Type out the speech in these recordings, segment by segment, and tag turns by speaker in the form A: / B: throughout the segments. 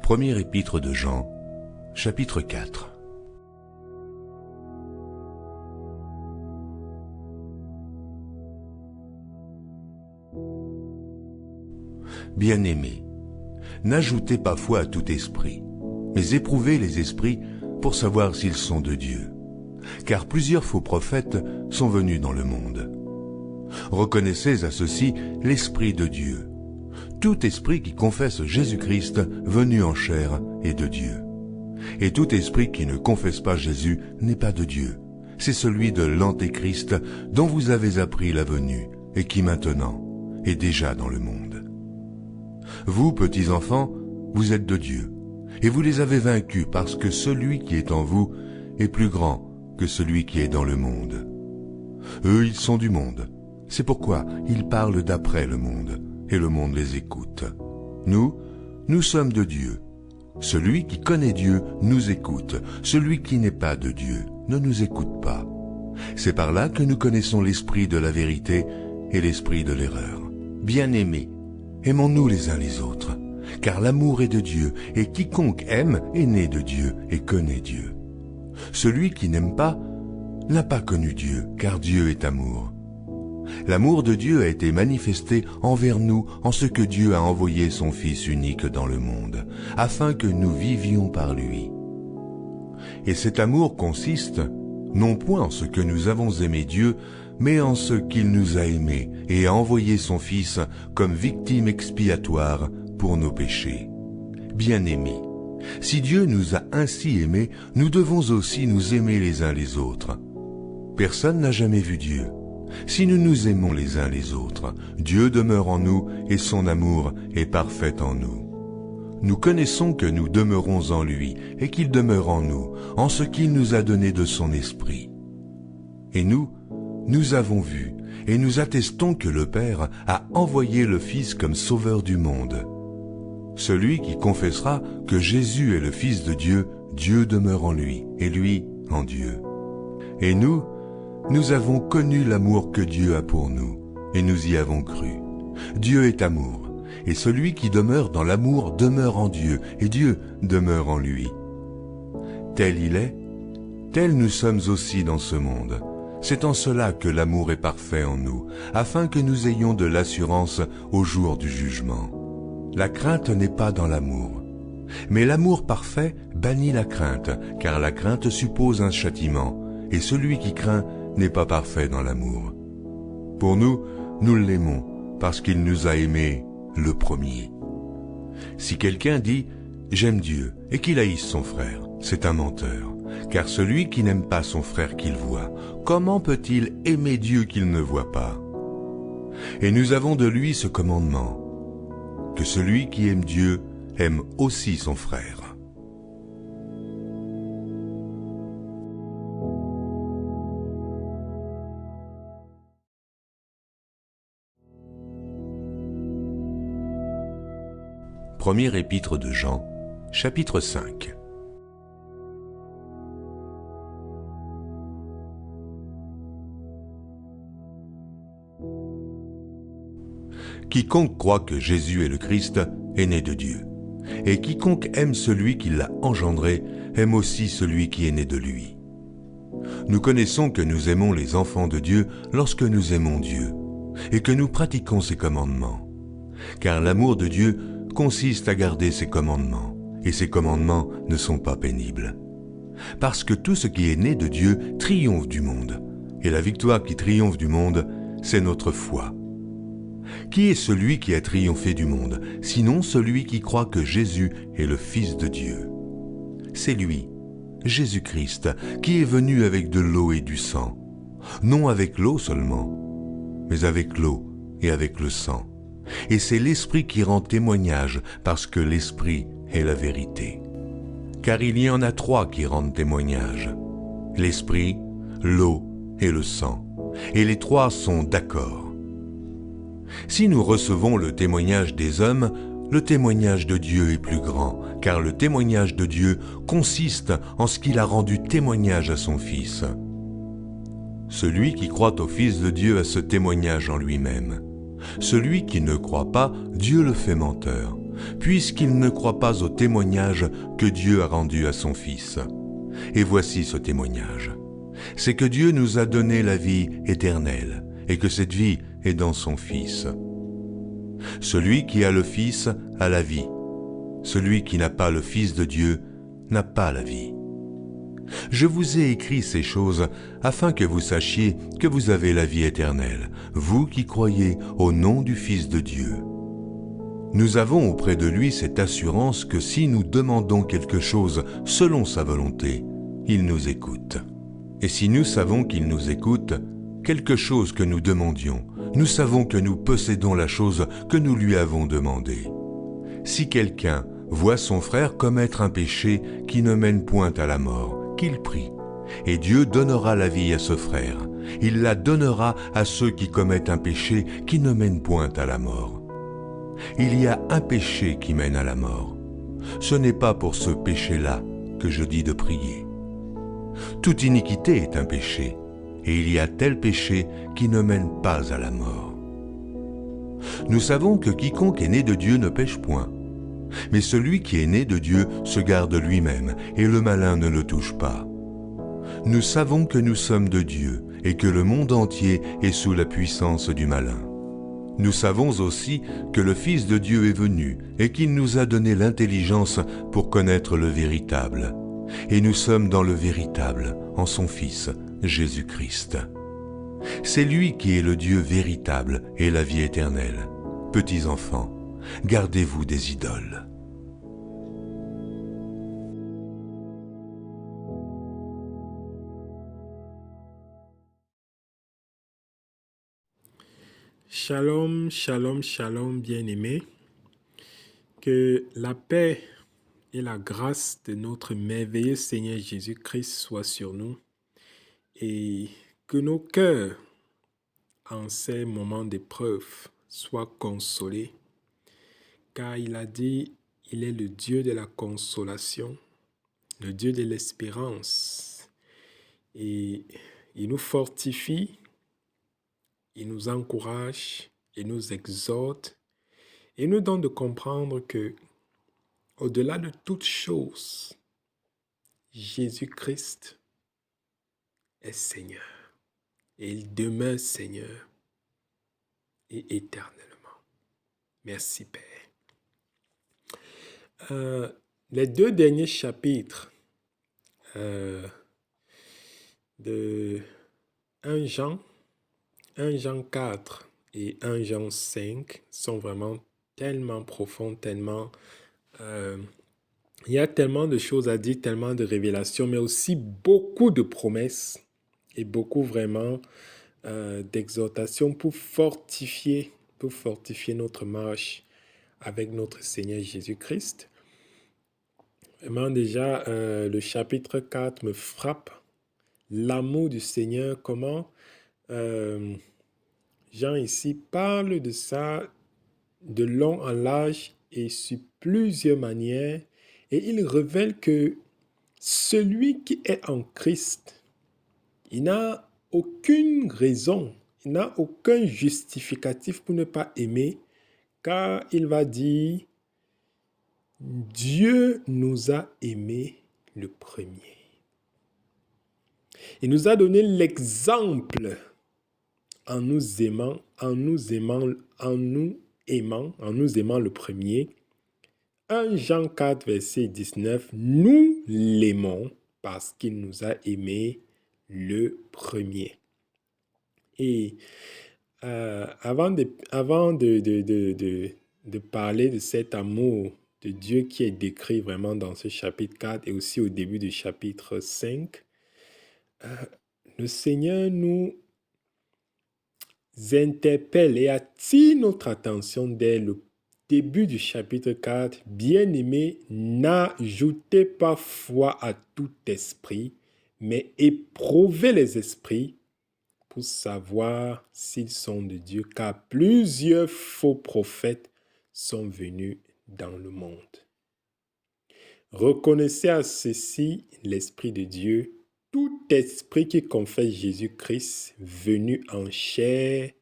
A: Premier épître de Jean, chapitre 4. Bien-aimés, n'ajoutez pas foi à tout esprit, mais éprouvez les esprits pour savoir s'ils sont de Dieu. Car plusieurs faux prophètes sont venus dans le monde. Reconnaissez à ceci l'Esprit de Dieu. Tout esprit qui confesse Jésus-Christ venu en chair est de Dieu. Et tout esprit qui ne confesse pas Jésus n'est pas de Dieu. C'est celui de l'Antéchrist dont vous avez appris la venue et qui maintenant est déjà dans le monde. Vous, petits enfants, vous êtes de Dieu, et vous les avez vaincus parce que celui qui est en vous est plus grand que celui qui est dans le monde. Eux, ils sont du monde. C'est pourquoi ils parlent d'après le monde, et le monde les écoute. Nous sommes de Dieu. Celui qui connaît Dieu nous écoute. Celui qui n'est pas de Dieu ne nous écoute pas. C'est par là que nous connaissons l'esprit de la vérité et l'esprit de l'erreur. Bien-aimés, aimons-nous les uns les autres, car l'amour est de Dieu, et quiconque aime est né de Dieu et connaît Dieu. Celui qui n'aime pas n'a pas connu Dieu, car Dieu est amour. L'amour de Dieu a été manifesté envers nous en ce que Dieu a envoyé son Fils unique dans le monde, afin que nous vivions par lui. Et cet amour consiste, non point en ce que nous avons aimé Dieu, mais en ce qu'il nous a aimés et a envoyé son Fils comme victime expiatoire pour nos péchés. Bien-aimés, si Dieu nous a ainsi aimés, nous devons aussi nous aimer les uns les autres. Personne n'a jamais vu Dieu. Si nous nous aimons les uns les autres, Dieu demeure en nous et son amour est parfait en nous. Nous connaissons que nous demeurons en lui et qu'il demeure en nous, en ce qu'il nous a donné de son esprit. Et nous avons vu et nous attestons que le Père a envoyé le Fils comme sauveur du monde. Celui qui confessera que Jésus est le Fils de Dieu, Dieu demeure en lui et lui en Dieu. Et nous avons connu l'amour que Dieu a pour nous, et nous y avons cru. Dieu est amour, et celui qui demeure dans l'amour demeure en Dieu, et Dieu demeure en lui. Tel il est, tel nous sommes aussi dans ce monde. C'est en cela que l'amour est parfait en nous, afin que nous ayons de l'assurance au jour du jugement. La crainte n'est pas dans l'amour, mais l'amour parfait bannit la crainte, car la crainte suppose un châtiment, et celui qui craint n'est pas parfait dans l'amour. Pour nous l'aimons, parce qu'il nous a aimés le premier. Si quelqu'un dit « J'aime Dieu » et qu'il haïsse son frère, c'est un menteur. Car celui qui n'aime pas son frère qu'il voit, comment peut-il aimer Dieu qu'il ne voit pas? Et nous avons de lui ce commandement, que celui qui aime Dieu aime aussi son frère. Premier épître de Jean, chapitre 5. Quiconque croit que Jésus est le Christ est né de Dieu. Et quiconque aime celui qui l'a engendré aime aussi celui qui est né de lui. Nous connaissons que nous aimons les enfants de Dieu lorsque nous aimons Dieu, et que nous pratiquons ses commandements. Car l'amour de Dieu consiste à garder ses commandements, et ses commandements ne sont pas pénibles. Parce que tout ce qui est né de Dieu triomphe du monde, et la victoire qui triomphe du monde, c'est notre foi. Qui est celui qui a triomphé du monde, sinon celui qui croit que Jésus est le Fils de Dieu? C'est lui, Jésus-Christ, qui est venu avec de l'eau et du sang, non avec l'eau seulement, mais avec l'eau et avec le sang. Et c'est l'Esprit qui rend témoignage, parce que l'Esprit est la vérité. Car il y en a trois qui rendent témoignage, l'Esprit, l'eau et le sang, et les trois sont d'accord. Si nous recevons le témoignage des hommes, le témoignage de Dieu est plus grand, car le témoignage de Dieu consiste en ce qu'il a rendu témoignage à son Fils. Celui qui croit au Fils de Dieu a ce témoignage en lui-même. Celui qui ne croit pas, Dieu le fait menteur, puisqu'ils ne croient pas au témoignage que Dieu a rendu à son Fils. Et voici ce témoignage. C'est que Dieu nous a donné la vie éternelle, et que cette vie est dans son Fils. Celui qui a le Fils a la vie. Celui qui n'a pas le Fils de Dieu n'a pas la vie. Je vous ai écrit ces choses afin que vous sachiez que vous avez la vie éternelle, vous qui croyez au nom du Fils de Dieu. Nous avons auprès de lui cette assurance que si nous demandons quelque chose selon sa volonté, il nous écoute. Et si nous savons qu'il nous écoute, quelque chose que nous demandions, nous savons que nous possédons la chose que nous lui avons demandée. Si quelqu'un voit son frère commettre un péché qui ne mène point à la mort, qu'il prie, et Dieu donnera la vie à ce frère. Il la donnera à ceux qui commettent un péché qui ne mène point à la mort. Il y a un péché qui mène à la mort. Ce n'est pas pour ce péché-là que je dis de prier. Toute iniquité est un péché, et il y a tel péché qui ne mène pas à la mort. Nous savons que quiconque est né de Dieu ne pêche point. Mais celui qui est né de Dieu se garde lui-même, et le malin ne le touche pas. Nous savons que nous sommes de Dieu, et que le monde entier est sous la puissance du malin. Nous savons aussi que le Fils de Dieu est venu, et qu'il nous a donné l'intelligence pour connaître le véritable. Et nous sommes dans le véritable, en son Fils, Jésus-Christ. C'est lui qui est le Dieu véritable et la vie éternelle. Petits enfants, gardez-vous des idoles.
B: Shalom, shalom, shalom, bien-aimés. Que la paix et la grâce de notre merveilleux Seigneur Jésus-Christ soient sur nous et que nos cœurs, en ces moments d'épreuve, soient consolés, car il a dit, il est le Dieu de la consolation, le Dieu de l'espérance, et il nous fortifie, il nous encourage, il nous exhorte, et nous donne de comprendre que, au-delà de toutes choses, Jésus-Christ est Seigneur, et il demeure Seigneur, et éternellement. Merci, Père. Les deux derniers chapitres de 1 Jean 4 et 1 Jean 5 sont vraiment tellement profonds, tellement... il y a tellement de choses à dire, tellement de révélations, mais aussi beaucoup de promesses et beaucoup vraiment d'exhortations pour fortifier notre marche avec notre Seigneur Jésus-Christ. Vraiment déjà, le chapitre 4 me frappe. L'amour du Seigneur, comment Jean ici parle de ça de long en large et sur plusieurs manières. Et il révèle que celui qui est en Christ, il n'a aucune raison, il n'a aucun justificatif pour ne pas aimer, car il va dire, Dieu nous a aimés le premier. Il nous a donné l'exemple en nous aimant le premier. 1 Jean 4, verset 19, nous l'aimons parce qu'il nous a aimés le premier. Et avant de parler de cet amour de Dieu qui est décrit vraiment dans ce chapitre 4 et aussi au début du chapitre 5, le Seigneur nous interpelle et attire notre attention dès le début du chapitre 4. Bien-aimés, n'ajoutez pas foi à tout esprit, mais éprouvez les esprits pour savoir s'ils sont de Dieu, car plusieurs faux prophètes sont venus dans le monde. Reconnaissez à ceci l'Esprit de Dieu. Tout esprit qui confesse Jésus-Christ venu en chair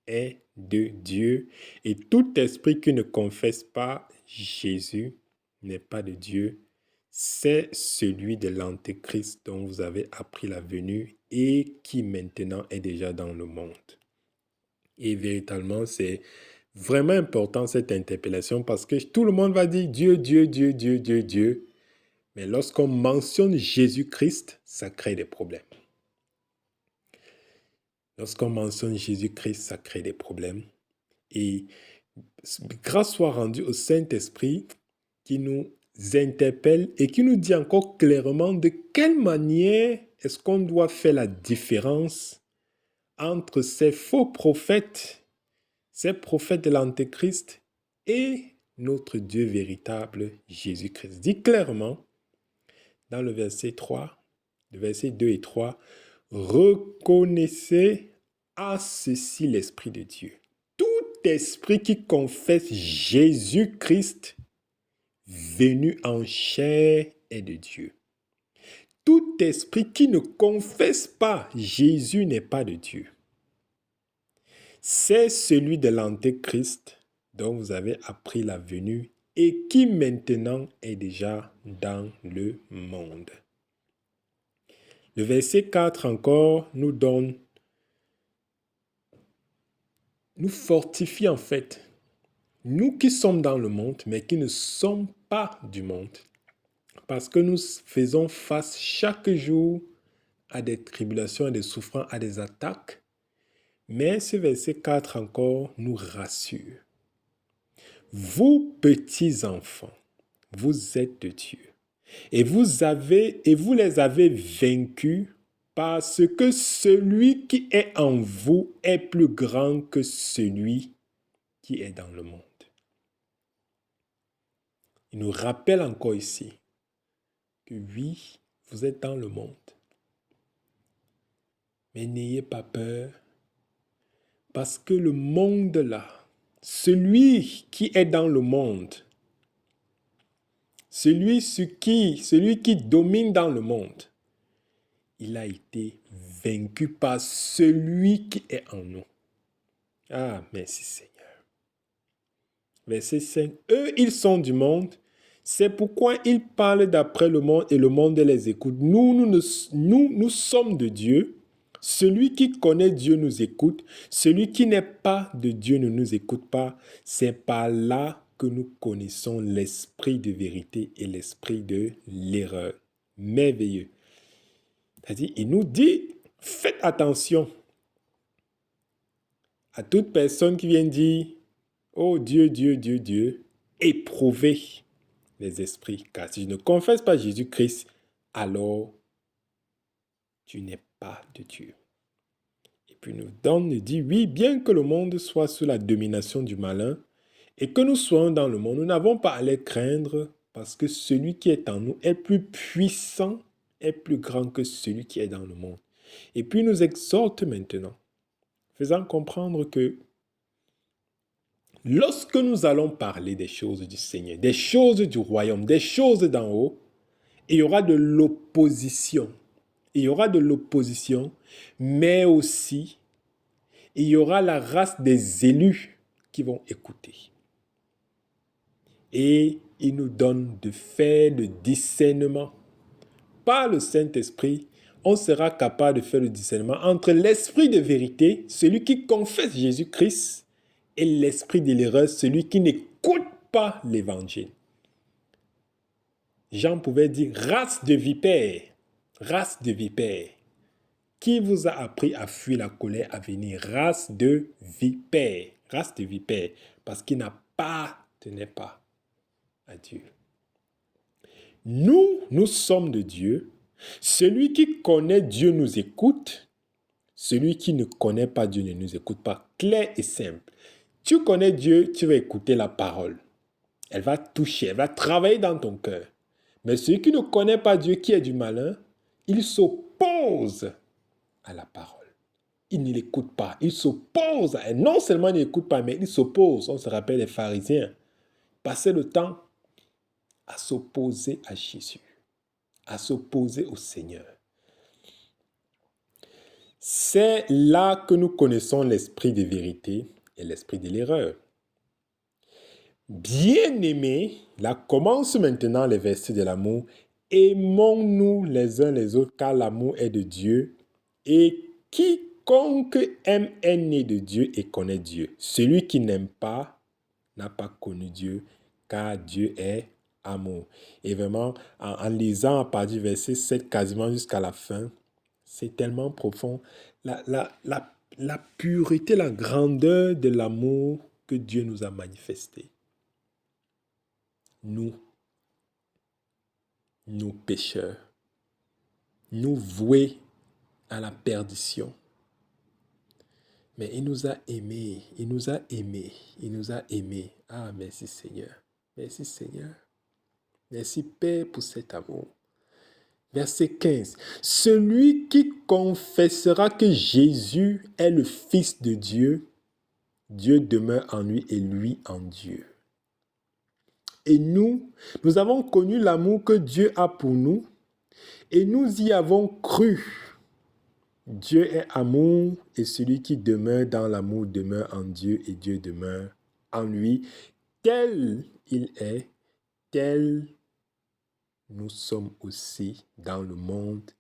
B: est de Dieu. Et tout esprit qui ne confesse pas Jésus n'est pas de Dieu. C'est celui de l'Antéchrist dont vous avez appris la venue et qui maintenant est déjà dans le monde. Et véritablement, c'est vraiment important cette interpellation parce que tout le monde va dire Dieu, Dieu, Dieu, Dieu, Dieu, Dieu. Mais lorsqu'on mentionne Jésus-Christ, ça crée des problèmes. Lorsqu'on mentionne Jésus-Christ, ça crée des problèmes. Et grâce soit rendue au Saint-Esprit qui nous interpelle et qui nous dit encore clairement de quelle manière est-ce qu'on doit faire la différence entre ces faux prophètes, ces prophètes de l'Antéchrist et notre Dieu véritable, Jésus-Christ. Dit clairement dans le verset 3, le verset 2 et 3, reconnaissez à ceci l'Esprit de Dieu. Tout esprit qui confesse Jésus-Christ venu en chair est de Dieu. Tout esprit qui ne confesse pas Jésus n'est pas de Dieu. C'est celui de l'Antéchrist dont vous avez appris la venue et qui maintenant est déjà dans le monde. Le verset 4 encore nous fortifie en fait, nous qui sommes dans le monde, mais qui ne sommes pas du monde, parce que nous faisons face chaque jour à des tribulations, à des souffrances, à des attaques. Mais ce verset 4 encore nous rassure. Vous, petits enfants, vous êtes de Dieu. Et vous les avez vaincus parce que celui qui est en vous est plus grand que celui qui est dans le monde. Il nous rappelle encore ici que oui, vous êtes dans le monde. Mais n'ayez pas peur, parce que le monde là, celui qui est dans le monde, celui qui domine dans le monde, il a été vaincu par celui qui est en nous. Ah, merci Seigneur. Verset 5. Eux, ils sont du monde. C'est pourquoi ils parlent d'après le monde et le monde les écoute. Nous sommes de Dieu. Celui qui connaît Dieu nous écoute. Celui qui n'est pas de Dieu ne nous écoute pas. C'est par là que nous connaissons l'esprit de vérité et l'esprit de l'erreur. Merveilleux. C'est-à-dire, il nous dit, faites attention à toute personne qui vient dire, oh Dieu, Dieu, Dieu, Dieu, éprouvez les esprits. Car si je ne confesse pas Jésus-Christ, alors tu n'es pas de Dieu. Et puis nous dit, oui, bien que le monde soit sous la domination du malin et que nous soyons dans le monde, nous n'avons pas à les craindre parce que celui qui est en nous est plus puissant, est plus grand que celui qui est dans le monde. Et puis nous exhorte maintenant, faisant comprendre que lorsque nous allons parler des choses du Seigneur, des choses du royaume, des choses d'en haut, il y aura de l'opposition. Il y aura de l'opposition, mais aussi, il y aura la race des élus qui vont écouter. Et il nous donne de faire le discernement. Par le Saint-Esprit, on sera capable de faire le discernement entre l'esprit de vérité, celui qui confesse Jésus-Christ, et l'esprit de l'erreur, celui qui n'écoute pas l'évangile. Jean pouvait dire, race de vipères, qui vous a appris à fuir la colère à venir, race de vipères, parce qu'il n'appartenait pas à Dieu. Nous sommes de Dieu. Celui qui connaît Dieu nous écoute. Celui qui ne connaît pas Dieu ne nous écoute pas. Clair et simple. Tu connais Dieu, tu vas écouter la parole. Elle va toucher, elle va travailler dans ton cœur. Mais celui qui ne connaît pas Dieu, qui est du malin, il s'oppose à la parole. Il ne l'écoute pas. Il s'oppose à elle. Non seulement il ne l'écoute pas, mais il s'oppose. On se rappelle les pharisiens. Passer le temps à s'opposer à Jésus, à s'opposer au Seigneur. C'est là que nous connaissons l'esprit de vérité est l'esprit de l'erreur. Bien-aimés, là commence maintenant les versets de l'amour. Aimons-nous les uns les autres, car l'amour est de Dieu. Et quiconque aime est né de Dieu et connaît Dieu. Celui qui n'aime pas n'a pas connu Dieu, car Dieu est amour. Et vraiment, en lisant à partir du verset 7 quasiment jusqu'à la fin, c'est tellement profond. La pureté, la grandeur de l'amour que Dieu nous a manifesté. Nous pécheurs, nous voués à la perdition. Mais il nous a aimés, il nous a aimés, il nous a aimés. Ah, merci Seigneur, merci Seigneur. Merci Père pour cet amour. Verset 15. Celui qui confessera que Jésus est le Fils de Dieu, Dieu demeure en lui et lui en Dieu. Et nous avons connu l'amour que Dieu a pour nous et nous y avons cru. Dieu est amour et celui qui demeure dans l'amour demeure en Dieu et Dieu demeure en lui. Tel il est, tel nous sommes aussi dans le monde.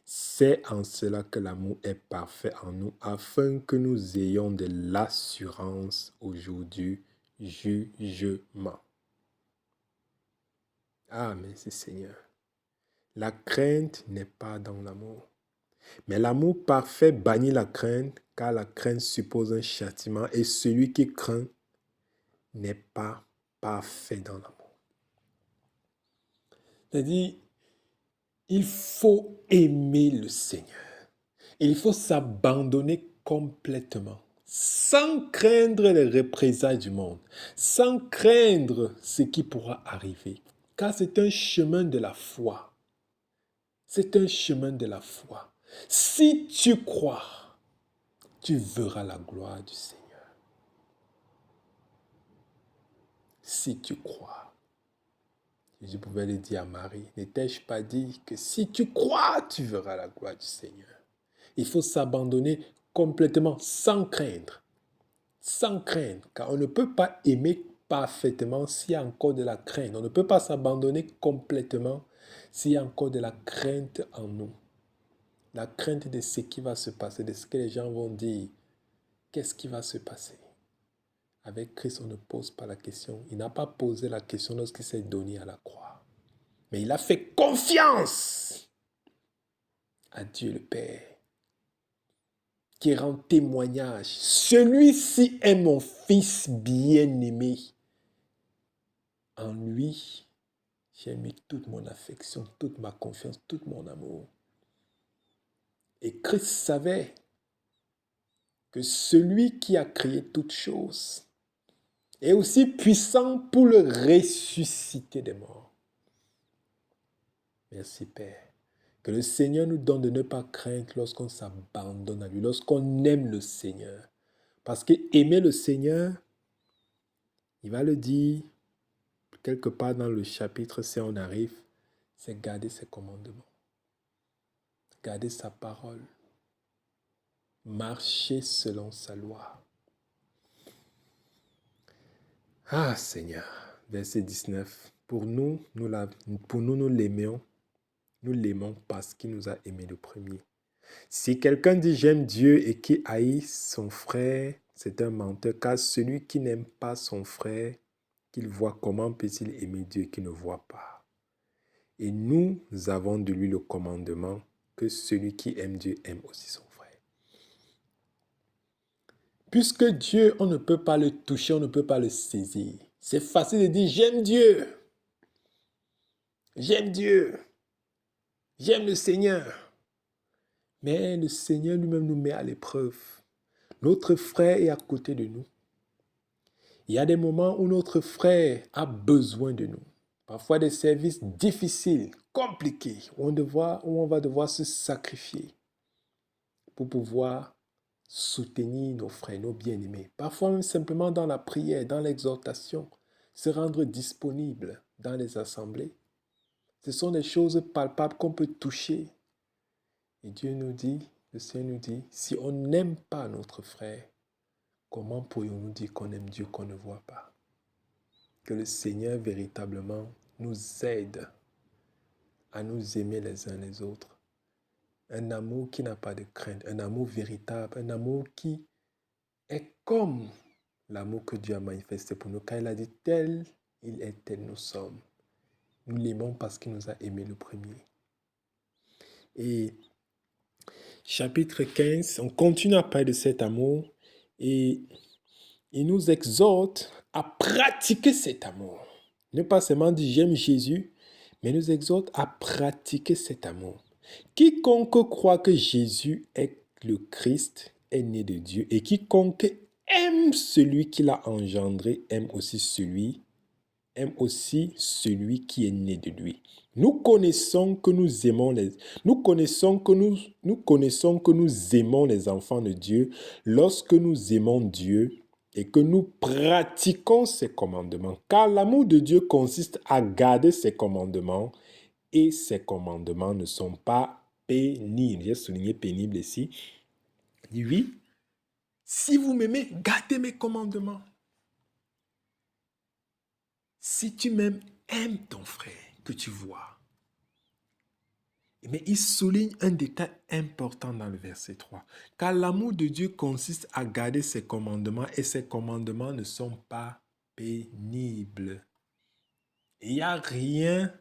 B: C'est en cela que l'amour est parfait en nous, afin que nous ayons de l'assurance au jour du jugement. Ah, merci Seigneur. La crainte n'est pas dans l'amour. Mais l'amour parfait bannit la crainte, car la crainte suppose un châtiment, et celui qui craint n'est pas parfait dans l'amour. C'est-à-dire, il faut aimer le Seigneur. Il faut s'abandonner complètement, sans craindre les représailles du monde, sans craindre ce qui pourra arriver. Car c'est un chemin de la foi. C'est un chemin de la foi. Si tu crois, tu verras la gloire du Seigneur. Si tu crois. Jésus pouvait le dire à Marie, n'ai-je pas dit que si tu crois, tu verras la gloire du Seigneur. Il faut s'abandonner complètement, sans craindre. Sans craindre, car on ne peut pas aimer parfaitement s'il y a encore de la crainte. On ne peut pas s'abandonner complètement s'il y a encore de la crainte en nous. La crainte de ce qui va se passer, de ce que les gens vont dire. Qu'est-ce qui va se passer? Avec Christ, on ne pose pas la question. Il n'a pas posé la question lorsqu'il s'est donné à la croix. Mais il a fait confiance à Dieu le Père, qui rend témoignage. Celui-ci est mon Fils bien-aimé. En lui, j'ai mis toute mon affection, toute ma confiance, tout mon amour. Et Christ savait que celui qui a créé toutes choses est aussi puissant pour le ressusciter des morts. Merci Père. Que le Seigneur nous donne de ne pas craindre lorsqu'on s'abandonne à lui, lorsqu'on aime le Seigneur. Parce qu'aimer le Seigneur, il va le dire quelque part dans le chapitre, si on arrive, c'est garder ses commandements. Garder sa parole. Marcher selon sa loi. Ah Seigneur, verset 19. Pour nous, nous l'aimions. Nous l'aimons parce qu'il nous a aimés le premier. Si quelqu'un dit j'aime Dieu et qui haït son frère, c'est un menteur, car celui qui n'aime pas son frère, qu'il voit, comment peut-il aimer Dieu qui ne voit pas? Et nous avons de lui le commandement que celui qui aime Dieu aime aussi son frère. Puisque Dieu, on ne peut pas le toucher, on ne peut pas le saisir. C'est facile de dire j'aime Dieu. J'aime Dieu. J'aime le Seigneur. Mais le Seigneur lui-même nous met à l'épreuve. Notre frère est à côté de nous. Il y a des moments où notre frère a besoin de nous. Parfois des services difficiles, compliqués, où on va devoir se sacrifier pour pouvoir soutenir nos frères, nos bien-aimés. Parfois même simplement dans la prière, dans l'exhortation, se rendre disponible dans les assemblées. Ce sont des choses palpables qu'on peut toucher. Et Dieu nous dit, le Seigneur nous dit, si on n'aime pas notre frère, comment pourrions-nous dire qu'on aime Dieu qu'on ne voit pas? Que le Seigneur véritablement nous aide à nous aimer les uns les autres. Un amour qui n'a pas de crainte, un amour véritable, un amour qui est comme l'amour que Dieu a manifesté pour nous. Car il a dit tel il est, tel nous sommes. Nous l'aimons parce qu'il nous a aimés le premier. Et chapitre 15, on continue à parler de cet amour et il nous exhorte à pratiquer cet amour. Ne pas seulement dire j'aime Jésus, mais il nous exhorte à pratiquer cet amour. Quiconque croit que Jésus est le Christ est né de Dieu et quiconque aime celui qui l'a engendré aime aussi celui qui est né de lui. Nous connaissons que nous aimons les enfants de Dieu lorsque nous aimons Dieu et que nous pratiquons ses commandements. Car l'amour de Dieu consiste à garder ses commandements et ses commandements ne sont pas pénibles. J'ai souligné pénible ici. Il dit oui, si vous m'aimez, gardez mes commandements. Si tu m'aimes, aime ton frère que tu vois. Mais il souligne un détail important dans le verset 3. Car l'amour de Dieu consiste à garder ses commandements et ses commandements ne sont pas pénibles. Il n'y a rien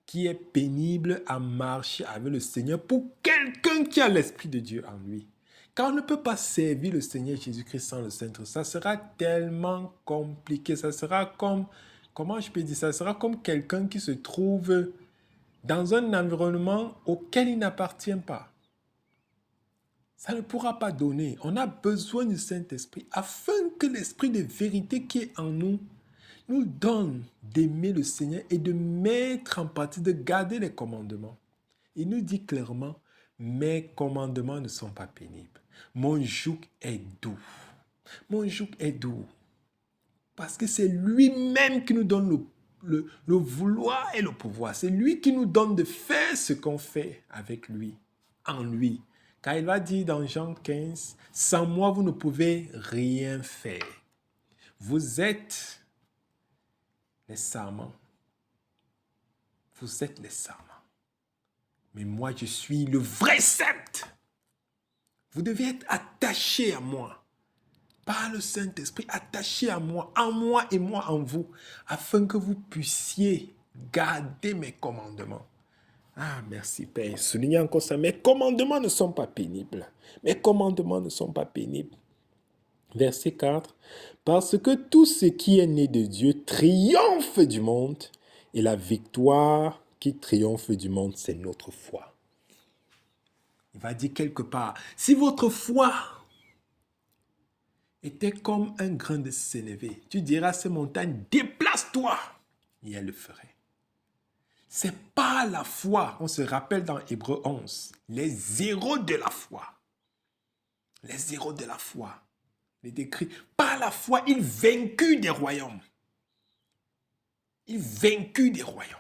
B: qui est pénible à marcher avec le Seigneur pour quelqu'un qui a l'Esprit de Dieu en lui. Car on ne peut pas servir le Seigneur Jésus-Christ sans le Saint-Esprit. Ça sera tellement compliqué. Ça sera comme, comment je peux dire, ça sera comme quelqu'un qui se trouve dans un environnement auquel il n'appartient pas. Ça ne pourra pas donner. On a besoin du Saint-Esprit afin que l'Esprit de vérité qui est en nous nous donne d'aimer le Seigneur et de mettre en pratique, de garder les commandements. Il nous dit clairement, mes commandements ne sont pas pénibles. Mon joug est doux. Mon joug est doux. Parce que c'est lui-même qui nous donne le vouloir et le pouvoir. C'est lui qui nous donne de faire ce qu'on fait avec lui, en lui. Car il va dire dans Jean 15, sans moi, vous ne pouvez rien faire. Vous êtes les sarments. Vous êtes les sarments. Mais moi, je suis le vrai sceptre. Vous devez être attachés à moi. Par le Saint-Esprit, attaché à moi et moi en vous, afin que vous puissiez garder mes commandements. Ah, merci Père. Soulignez encore ça. Mes commandements ne sont pas pénibles. Mes commandements ne sont pas pénibles. Verset 4. Parce que tout ce qui est né de Dieu triomphe du monde, et la victoire qui triomphe du monde, c'est notre foi. Il va dire quelque part, si votre foi était comme un grain de sénévé, tu diras à ces montagnes, déplace-toi, et elle le ferait. C'est pas la foi, on se rappelle dans Hébreux 11, les héros de la foi. Les héros de la foi. Il est écrit, par la foi, ils vaincurent des royaumes. Ils vaincurent des royaumes.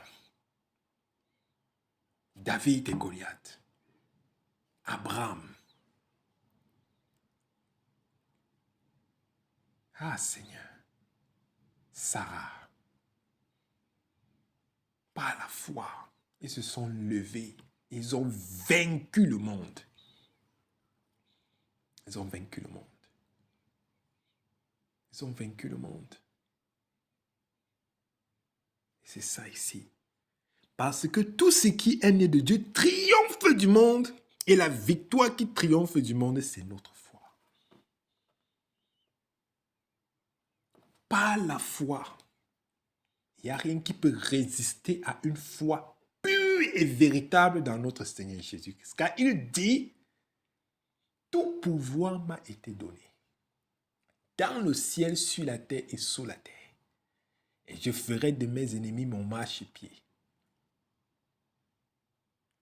B: David et Goliath. Abraham. Ah Seigneur. Sarah. Par la foi, ils se sont levés. Ils ont vaincu le monde. Ils ont vaincu le monde. Ils ont vaincu le monde. Et c'est ça ici. Parce que tout ce qui est né de Dieu triomphe du monde. Et la victoire qui triomphe du monde, c'est notre foi. Par la foi, il n'y a rien qui peut résister à une foi pure et véritable dans notre Seigneur Jésus-Christ. Car il dit, tout pouvoir m'a été donné. Dans le ciel, sur la terre et sous la terre. Et je ferai de mes ennemis mon marchepied.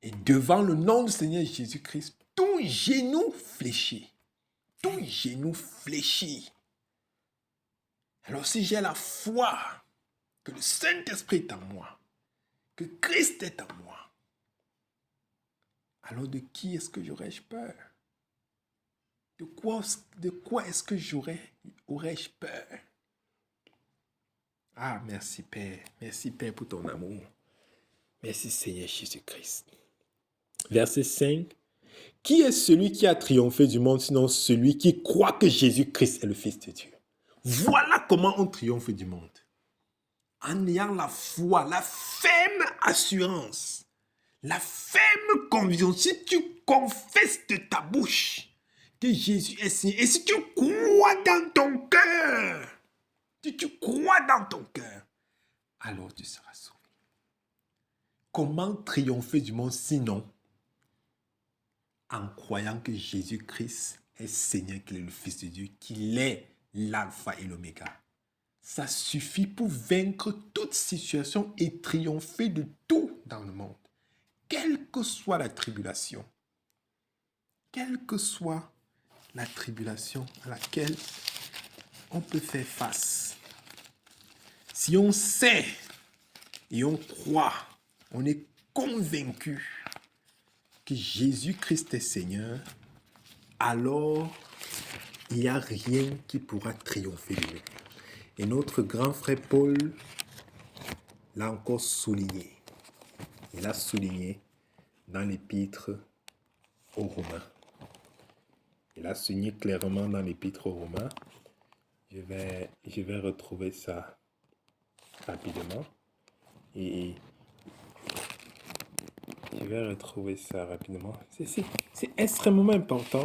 B: Et devant le nom du Seigneur Jésus-Christ, tout genou fléchit. Tout genou fléchit. Alors si j'ai la foi que le Saint-Esprit est en moi, que Christ est en moi, alors de qui est-ce que j'aurais-je peur? De quoi est-ce que aurais-je peur? Ah, merci Père. Merci Père pour ton amour. Merci Seigneur Jésus-Christ. Verset 5. Qui est celui qui a triomphé du monde sinon celui qui croit que Jésus-Christ est le Fils de Dieu? Voilà comment on triomphe du monde. En ayant la foi, la ferme assurance, la ferme conviction. Si tu confesses de ta bouche que Jésus est Seigneur, et si tu crois dans ton cœur, si tu crois dans ton cœur, alors tu seras sauvé. Comment triompher du monde sinon en croyant que Jésus-Christ est Seigneur, qu'il est le Fils de Dieu, qu'il est l'alpha et l'oméga. Ça suffit pour vaincre toute situation et triompher de tout dans le monde. Quelle que soit la tribulation, quelle que soit la tribulation à laquelle on peut faire face. Si on sait et on croit, on est convaincu que Jésus-Christ est Seigneur, alors il n'y a rien qui pourra triompher de nous. Et notre grand frère Paul l'a encore souligné. Il a souligné dans l'épître aux Romains. Il a souligné clairement dans l'épître aux Romains. Je vais retrouver ça rapidement. Et je vais retrouver ça rapidement. C'est extrêmement important.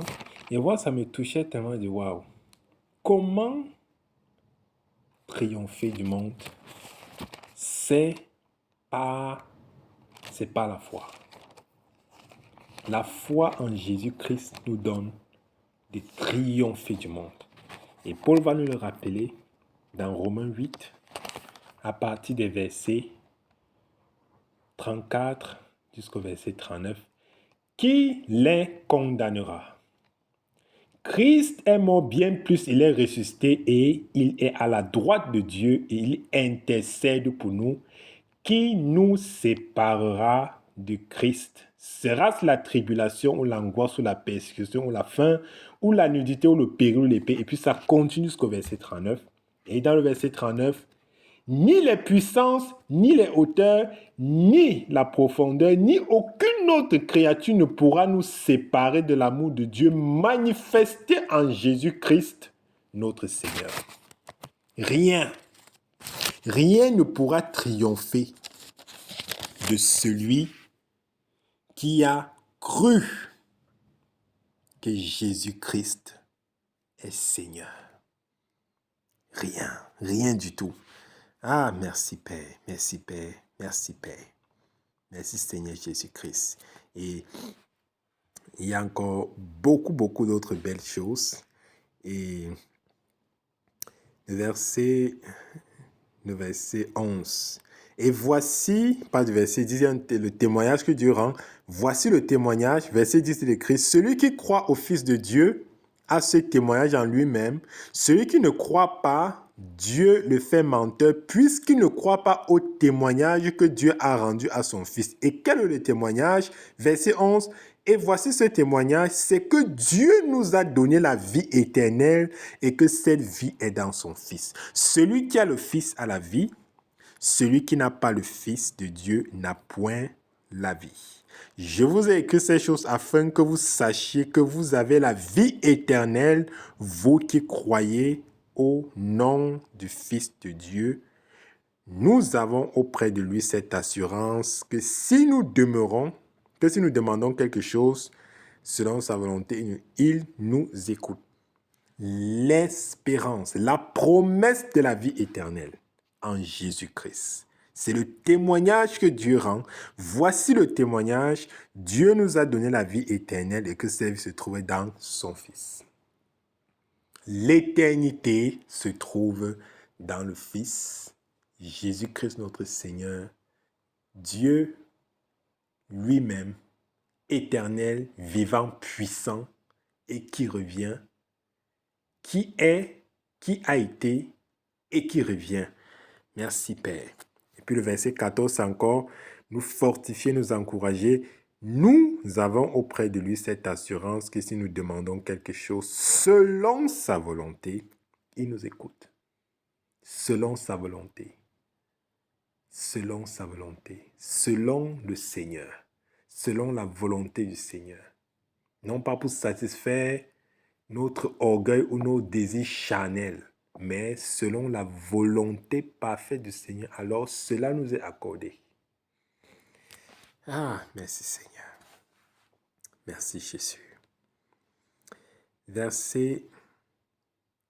B: Et voir, ça me touchait tellement de waouh. Comment triompher du monde? C'est pas la foi. La foi en Jésus-Christ nous donne de triompher du monde. Et Paul va nous le rappeler dans Romains 8, à partir des versets 34 jusqu'au verset 39. Qui les condamnera? Christ est mort, bien plus, il est ressuscité et il est à la droite de Dieu et il intercède pour nous. Qui nous séparera de Christ? Sera-ce la tribulation ou l'angoisse ou la persécution ou la faim ou la nudité ou le péril ou l'épée? Et puis ça continue jusqu'au verset 39. Et dans le verset 39, ni les puissances, ni les hauteurs, ni la profondeur, ni aucune autre créature ne pourra nous séparer de l'amour de Dieu manifesté en Jésus-Christ, notre Seigneur. Rien ne pourra triompher de celui qui a cru que Jésus-Christ est Seigneur. Rien du tout. Ah, merci Père, merci Père, merci Père. Merci Seigneur Jésus-Christ. Et il y a encore beaucoup d'autres belles choses. Et le verset 11. Et voici, pas du verset 10, le témoignage que Dieu rend. Voici le témoignage, verset 10 de écrit. Celui qui croit au Fils de Dieu a ce témoignage en lui-même. Celui qui ne croit pas, Dieu le fait menteur, puisqu'il ne croit pas au témoignage que Dieu a rendu à son Fils. Et quel est le témoignage? Verset 11. Et voici ce témoignage, c'est que Dieu nous a donné la vie éternelle et que cette vie est dans son Fils. Celui qui a le Fils a la vie. Celui qui n'a pas le Fils de Dieu n'a point la vie. Je vous ai écrit ces choses afin que vous sachiez que vous avez la vie éternelle, vous qui croyez au nom du Fils de Dieu. Nous avons auprès de lui cette assurance que si nous demandons quelque chose selon sa volonté, il nous écoute. L'espérance, la promesse de la vie éternelle en Jésus-Christ. C'est le témoignage que Dieu rend. Voici le témoignage. Dieu nous a donné la vie éternelle et que cette vie se trouvait dans son Fils. L'éternité se trouve dans le Fils, Jésus-Christ notre Seigneur, Dieu lui-même, éternel, vivant, puissant et qui revient, qui est, qui a été et qui revient. Merci Père. Et puis le verset 14 encore, nous fortifier, nous encourager. Nous avons auprès de lui cette assurance que si nous demandons quelque chose selon sa volonté, il nous écoute. Selon sa volonté. Selon sa volonté. Selon le Seigneur. Selon la volonté du Seigneur. Non pas pour satisfaire notre orgueil ou nos désirs charnels, mais selon la volonté parfaite du Seigneur. Alors cela nous est accordé. Ah, merci Seigneur. Merci Jésus. Verset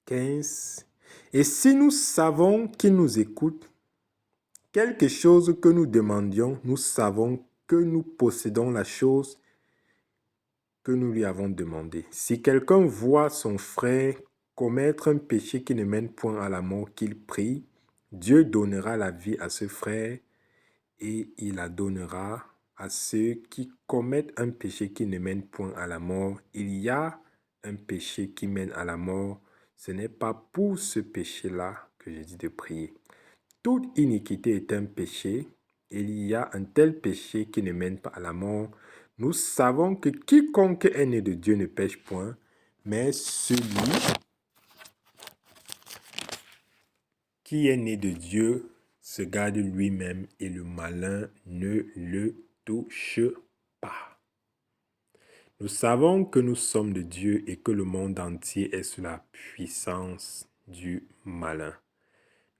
B: 15. Et si nous savons qu'il nous écoute, quelque chose que nous demandions, nous savons que nous possédons la chose que nous lui avons demandé. Si quelqu'un voit son frère commettre un péché qui ne mène point à la mort, qu'il prie, Dieu donnera la vie à ce frère et il la donnera à ceux qui commettent un péché qui ne mène point à la mort. Il y a un péché qui mène à la mort. Ce n'est pas pour ce péché-là que je dis de prier. Toute iniquité est un péché. Il y a un tel péché qui ne mène pas à la mort. Nous savons que quiconque est né de Dieu ne pêche point, mais celui qui est né de Dieu se garde lui-même et le malin ne le touche pas. Nous savons que nous sommes de Dieu et que le monde entier est sous la puissance du malin.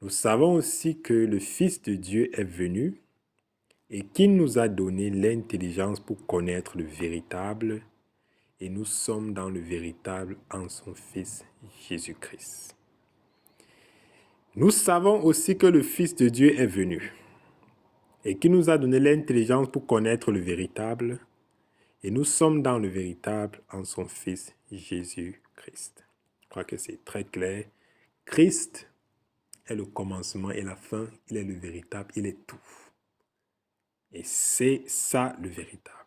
B: Nous savons aussi que le Fils de Dieu est venu et qu'il nous a donné l'intelligence pour connaître le véritable, et nous sommes dans le véritable en son Fils Jésus-Christ. Nous savons aussi que le Fils de Dieu est venu et qu'il nous a donné l'intelligence pour connaître le véritable, et nous sommes dans le véritable en son Fils Jésus-Christ. Je crois que c'est très clair. Christ est le commencement et la fin, il est le véritable, il est tout. Et c'est ça le véritable.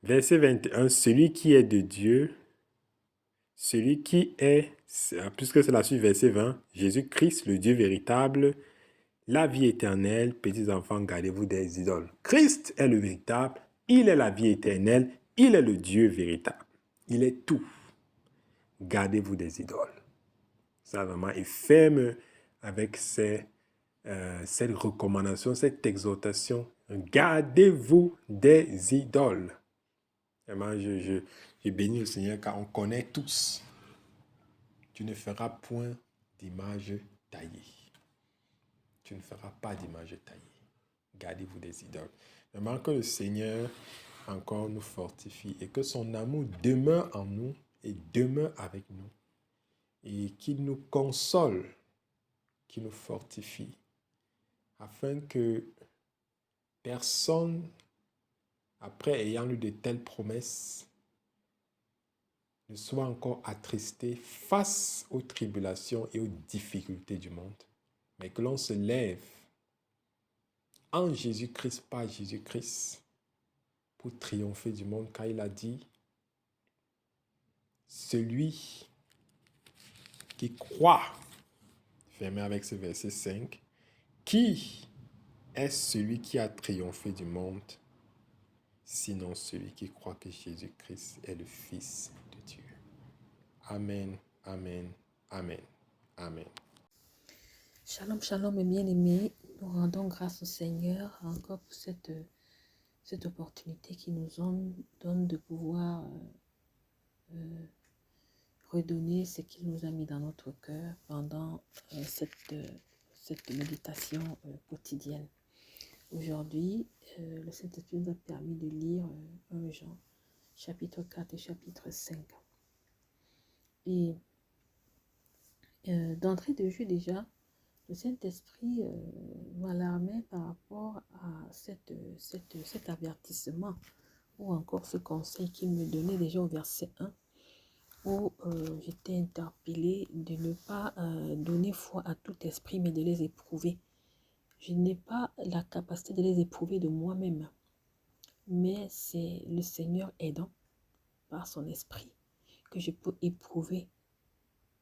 B: Verset 21, celui qui est de Dieu, celui qui est, puisque c'est la suite, verset 20, Jésus-Christ, le Dieu véritable, la vie éternelle, petits enfants, gardez-vous des idoles. Christ est le véritable, il est la vie éternelle, il est le Dieu véritable. Il est tout. Gardez-vous des idoles. Ça vraiment, il ferme avec cette recommandation, cette exhortation. Gardez-vous des idoles. Vraiment, je bénis le Seigneur car on connaît tous. Tu ne feras point d'image taillée. Tu ne feras pas d'image taillée. Gardez-vous des idoles. Vraiment que le Seigneur encore nous fortifie et que son amour demeure en nous et demeure avec nous. Et qu'il nous console, qu'il nous fortifie, afin que personne, après ayant eu de telles promesses, ne soit encore attristé face aux tribulations et aux difficultés du monde, mais que l'on se lève en Jésus-Christ, par Jésus-Christ, pour triompher du monde, car il a dit, celui qui croit, fermé avec ce verset 5, qui est celui qui a triomphé du monde, sinon celui qui croit que Jésus-Christ est le Fils de Dieu. Amen, amen, amen, amen.
C: Shalom, shalom, mes bien-aimés. Nous rendons grâce au Seigneur encore pour cette opportunité qu'il nous donne de pouvoir redonner ce qu'il nous a mis dans notre cœur pendant cette méditation quotidienne. Aujourd'hui, le Saint-Esprit nous a permis de lire 1 Jean, chapitre 4 et chapitre 5. Et d'entrée de jeu déjà, le Saint-Esprit m'alarmait par rapport à cet avertissement ou encore ce conseil qu'il me donnait déjà au verset 1 où j'étais interpellée de ne pas donner foi à tout esprit mais de les éprouver. Je n'ai pas la capacité de les éprouver de moi-même, mais c'est le Seigneur aidant par son esprit que je peux éprouver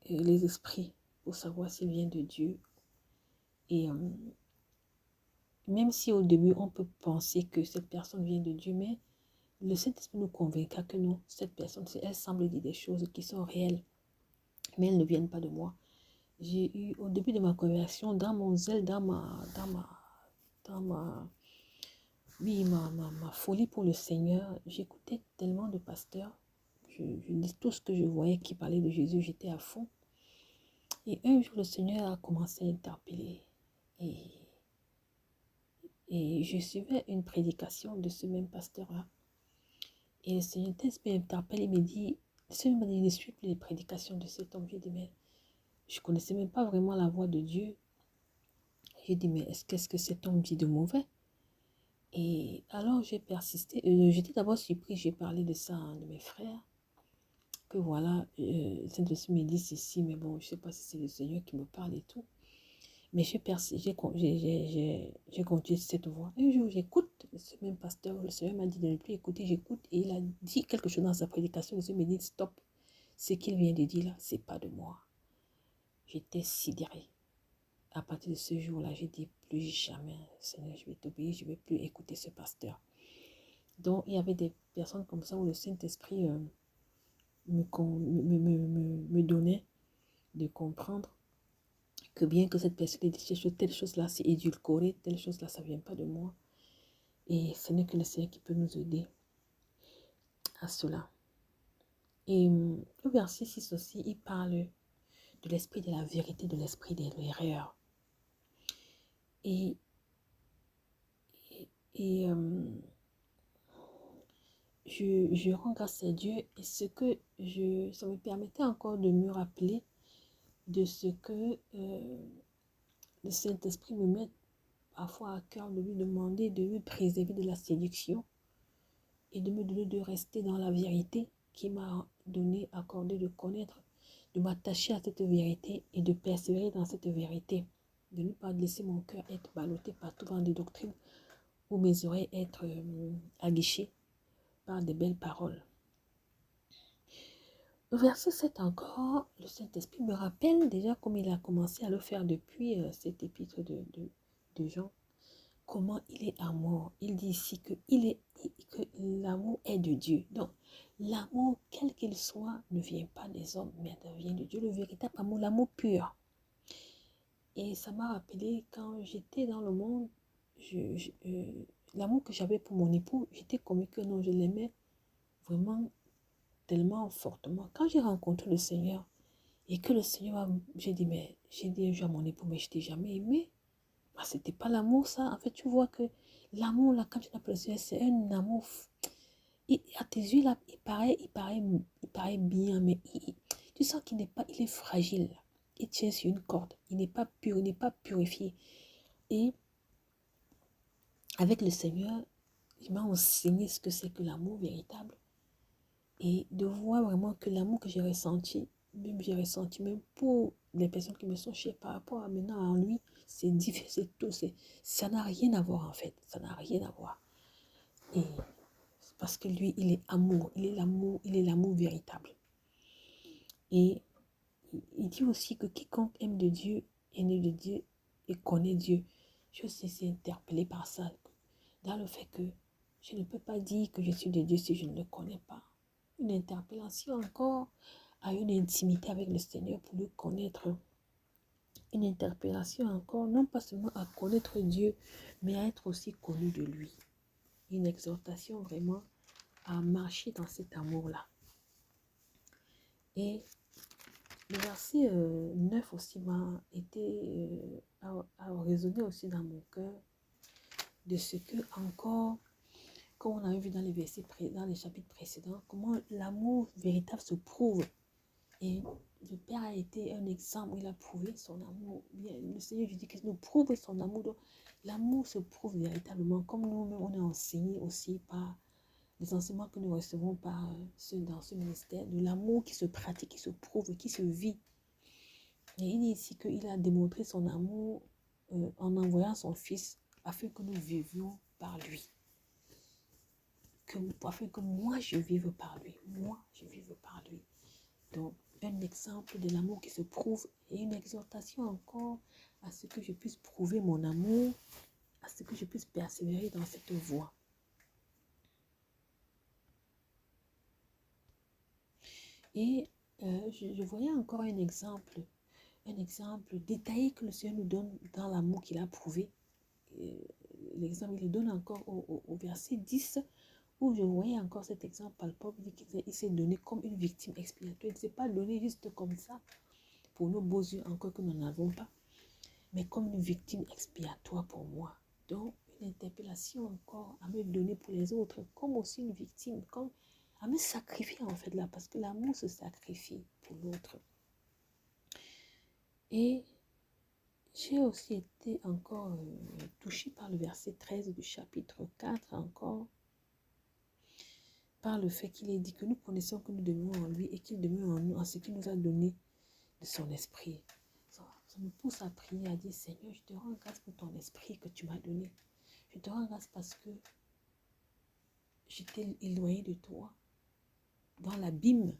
C: les esprits pour savoir s'ils viennent de Dieu. Et même si au début on peut penser que cette personne vient de Dieu, mais le Saint-Esprit nous convaincra que non, cette personne, elle semble dire des choses qui sont réelles, mais elles ne viennent pas de moi. J'ai eu, au début de ma conversion, dans mon zèle, dans ma, oui, ma folie pour le Seigneur, j'écoutais tellement de pasteurs. Je dis tout ce que je voyais qui parlait de Jésus, j'étais à fond. Et un jour, le Seigneur a commencé à interpeller. Et je suivais une prédication de ce même pasteur-là. Et le Seigneur m'interpelle et me dit, le Seigneur m'a dit, ne suis plus les prédications de cet homme. J'ai dit, mais je ne connaissais même pas vraiment la voix de Dieu. J'ai dit, mais qu'est-ce que cet homme dit de mauvais? Et alors j'ai persisté. J'étais d'abord surpris, j'ai parlé de ça à un de mes frères. Que voilà, Saint-Esprit me dit ceci, mais bon, je ne sais pas si c'est le Seigneur qui me parle et tout. Mais j'ai continué cette voix. Un jour, j'écoute ce même pasteur, le Seigneur m'a dit de ne plus écouter, j'écoute, et il a dit quelque chose dans sa prédication. Le Seigneur me dit, stop, ce qu'il vient de dire là, c'est pas de moi. J'étais sidérée. À partir de ce jour-là, j'ai dit, plus jamais, Seigneur, je vais t'obéir, je ne vais plus écouter ce pasteur. Donc, il y avait des personnes comme ça où le Saint-Esprit me donnait de comprendre que bien que cette personne ait dit telle chose-là, c'est édulcoré, telle chose-là, ça ne vient pas de moi. Et ce n'est que le Seigneur qui peut nous aider à cela. Et le verset 6 aussi, il parle de l'esprit de la vérité, de l'esprit de l'erreur. Et je rends grâce à Dieu et ça me permettait encore de me rappeler de ce que le Saint-Esprit me met parfois à cœur, de lui demander de me préserver de la séduction et de me donner de rester dans la vérité qui m'a accordé de connaître, de m'attacher à cette vérité et de persévérer dans cette vérité, de ne pas laisser mon cœur être ballotté par tout vent de doctrine ou mes oreilles être aguichées par des belles paroles. Le verset 7 encore, le Saint-Esprit me rappelle déjà comme il a commencé à le faire depuis cet épître de Jean, comment il est amour. Il dit ici que l'amour est de Dieu. Donc, l'amour, quel qu'il soit, ne vient pas des hommes, mais vient de Dieu. Le véritable amour, l'amour pur. Et ça m'a rappelé quand j'étais dans le monde, l'amour que j'avais pour mon époux, j'étais convaincue que non, je l'aimais vraiment tellement fortement. Quand j'ai rencontré le Seigneur et que le Seigneur, j'ai dit un jour à mon époux, mais je t'ai jamais aimé. Ah, c'était pas l'amour, ça. En fait, tu vois que l'amour, là, quand tu l'appelles le Seigneur, c'est un amour. À tes yeux, là, il paraît bien, mais tu sens qu'il n'est pas, il est fragile. Il tient sur une corde. Il n'est pas pur, il n'est pas purifié. Et avec le Seigneur, il m'a enseigné ce que c'est que l'amour véritable. Et de voir vraiment que l'amour que j'ai ressenti même pour les personnes qui me sont chères par rapport à maintenant en lui, c'est différent, c'est tout, ça n'a rien à voir en fait, ça n'a rien à voir. Et parce que lui, il est amour, il est l'amour véritable. Et il dit aussi que quiconque aime de Dieu est né de Dieu et connaît Dieu. Je suis interpellée par ça, dans le fait que je ne peux pas dire que je suis de Dieu si je ne le connais pas. Une interpellation encore à une intimité avec le Seigneur pour le connaître. Une interpellation encore, non pas seulement à connaître Dieu, mais à être aussi connu de lui. Une exhortation vraiment à marcher dans cet amour-là. Et le verset 9 aussi m'a a résonné aussi dans mon cœur de ce que encore, comme on a vu dans les chapitres précédents, comment l'amour véritable se prouve. Et le Père a été un exemple où il a prouvé son amour. Bien, le Seigneur, je dis qu'il nous prouve son amour. Donc, l'amour se prouve véritablement, comme nous-mêmes, on est enseigné aussi par les enseignements que nous recevons par ceux dans ce ministère, de l'amour qui se pratique, qui se prouve, qui se vit. Et il dit ici qu'il a démontré son amour en envoyant son Fils afin que nous vivions par lui. Afin que moi je vive par lui. Moi je vive par lui. Donc, un exemple de l'amour qui se prouve et une exhortation encore à ce que je puisse prouver mon amour, à ce c'est que je puisse persévérer dans cette voie. Et je voyais encore un exemple détaillé que le Seigneur nous donne dans l'amour qu'il a prouvé. L'exemple, il le donne encore au verset 10, où je voyais encore cet exemple palpable. Il s'est donné comme une victime expiatoire. Il ne s'est pas donné juste comme ça, pour nos beaux yeux, encore que nous n'en avons pas, mais comme une victime expiatoire pour moi. Donc, une interpellation encore à me donner pour les autres, comme aussi une victime, comme à me sacrifier en fait là, parce que l'amour se sacrifie pour l'autre. Et j'ai aussi été encore touchée par le verset 13 du chapitre 4 encore, par le fait qu'il est dit que nous connaissons que nous demeurons en lui et qu'il demeure en nous en ce qu'il nous a donné de son esprit. Ça me pousse à prier, à dire Seigneur, je te rends grâce pour ton esprit que tu m'as donné. Je te rends grâce parce que j'étais éloigné de toi, dans l'abîme,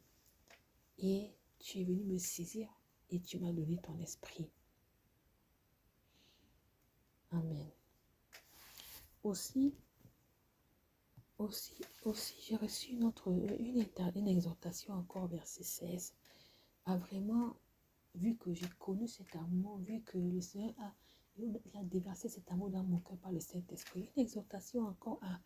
C: et tu es venu me saisir et tu m'as donné ton esprit. Amen. Aussi, j'ai reçu une exhortation encore, verset 16, à vraiment, vu que j'ai connu cet amour, vu que le Seigneur il a déversé cet amour dans mon cœur par le Saint-Esprit, une exhortation encore à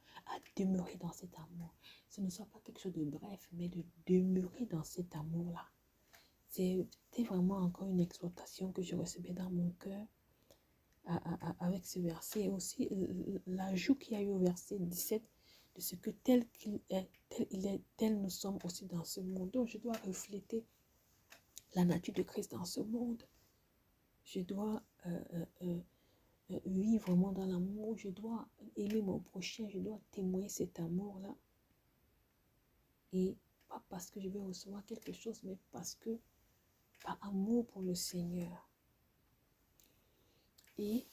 C: demeurer dans cet amour. Ce ne soit pas quelque chose de bref, mais de demeurer dans cet amour-là. C'était vraiment encore une exhortation que je recevais dans mon cœur avec ce verset. Et aussi l'ajout qu'il y a eu au verset 17, de ce que tel qu'il est, tel il est, tel nous sommes aussi dans ce monde. Donc je dois refléter la nature de Christ dans ce monde. Je dois vivre vraiment dans l'amour. Je dois aimer mon prochain. Je dois témoigner cet amour-là. Et pas parce que je vais recevoir quelque chose, mais parce que par amour pour le Seigneur. Et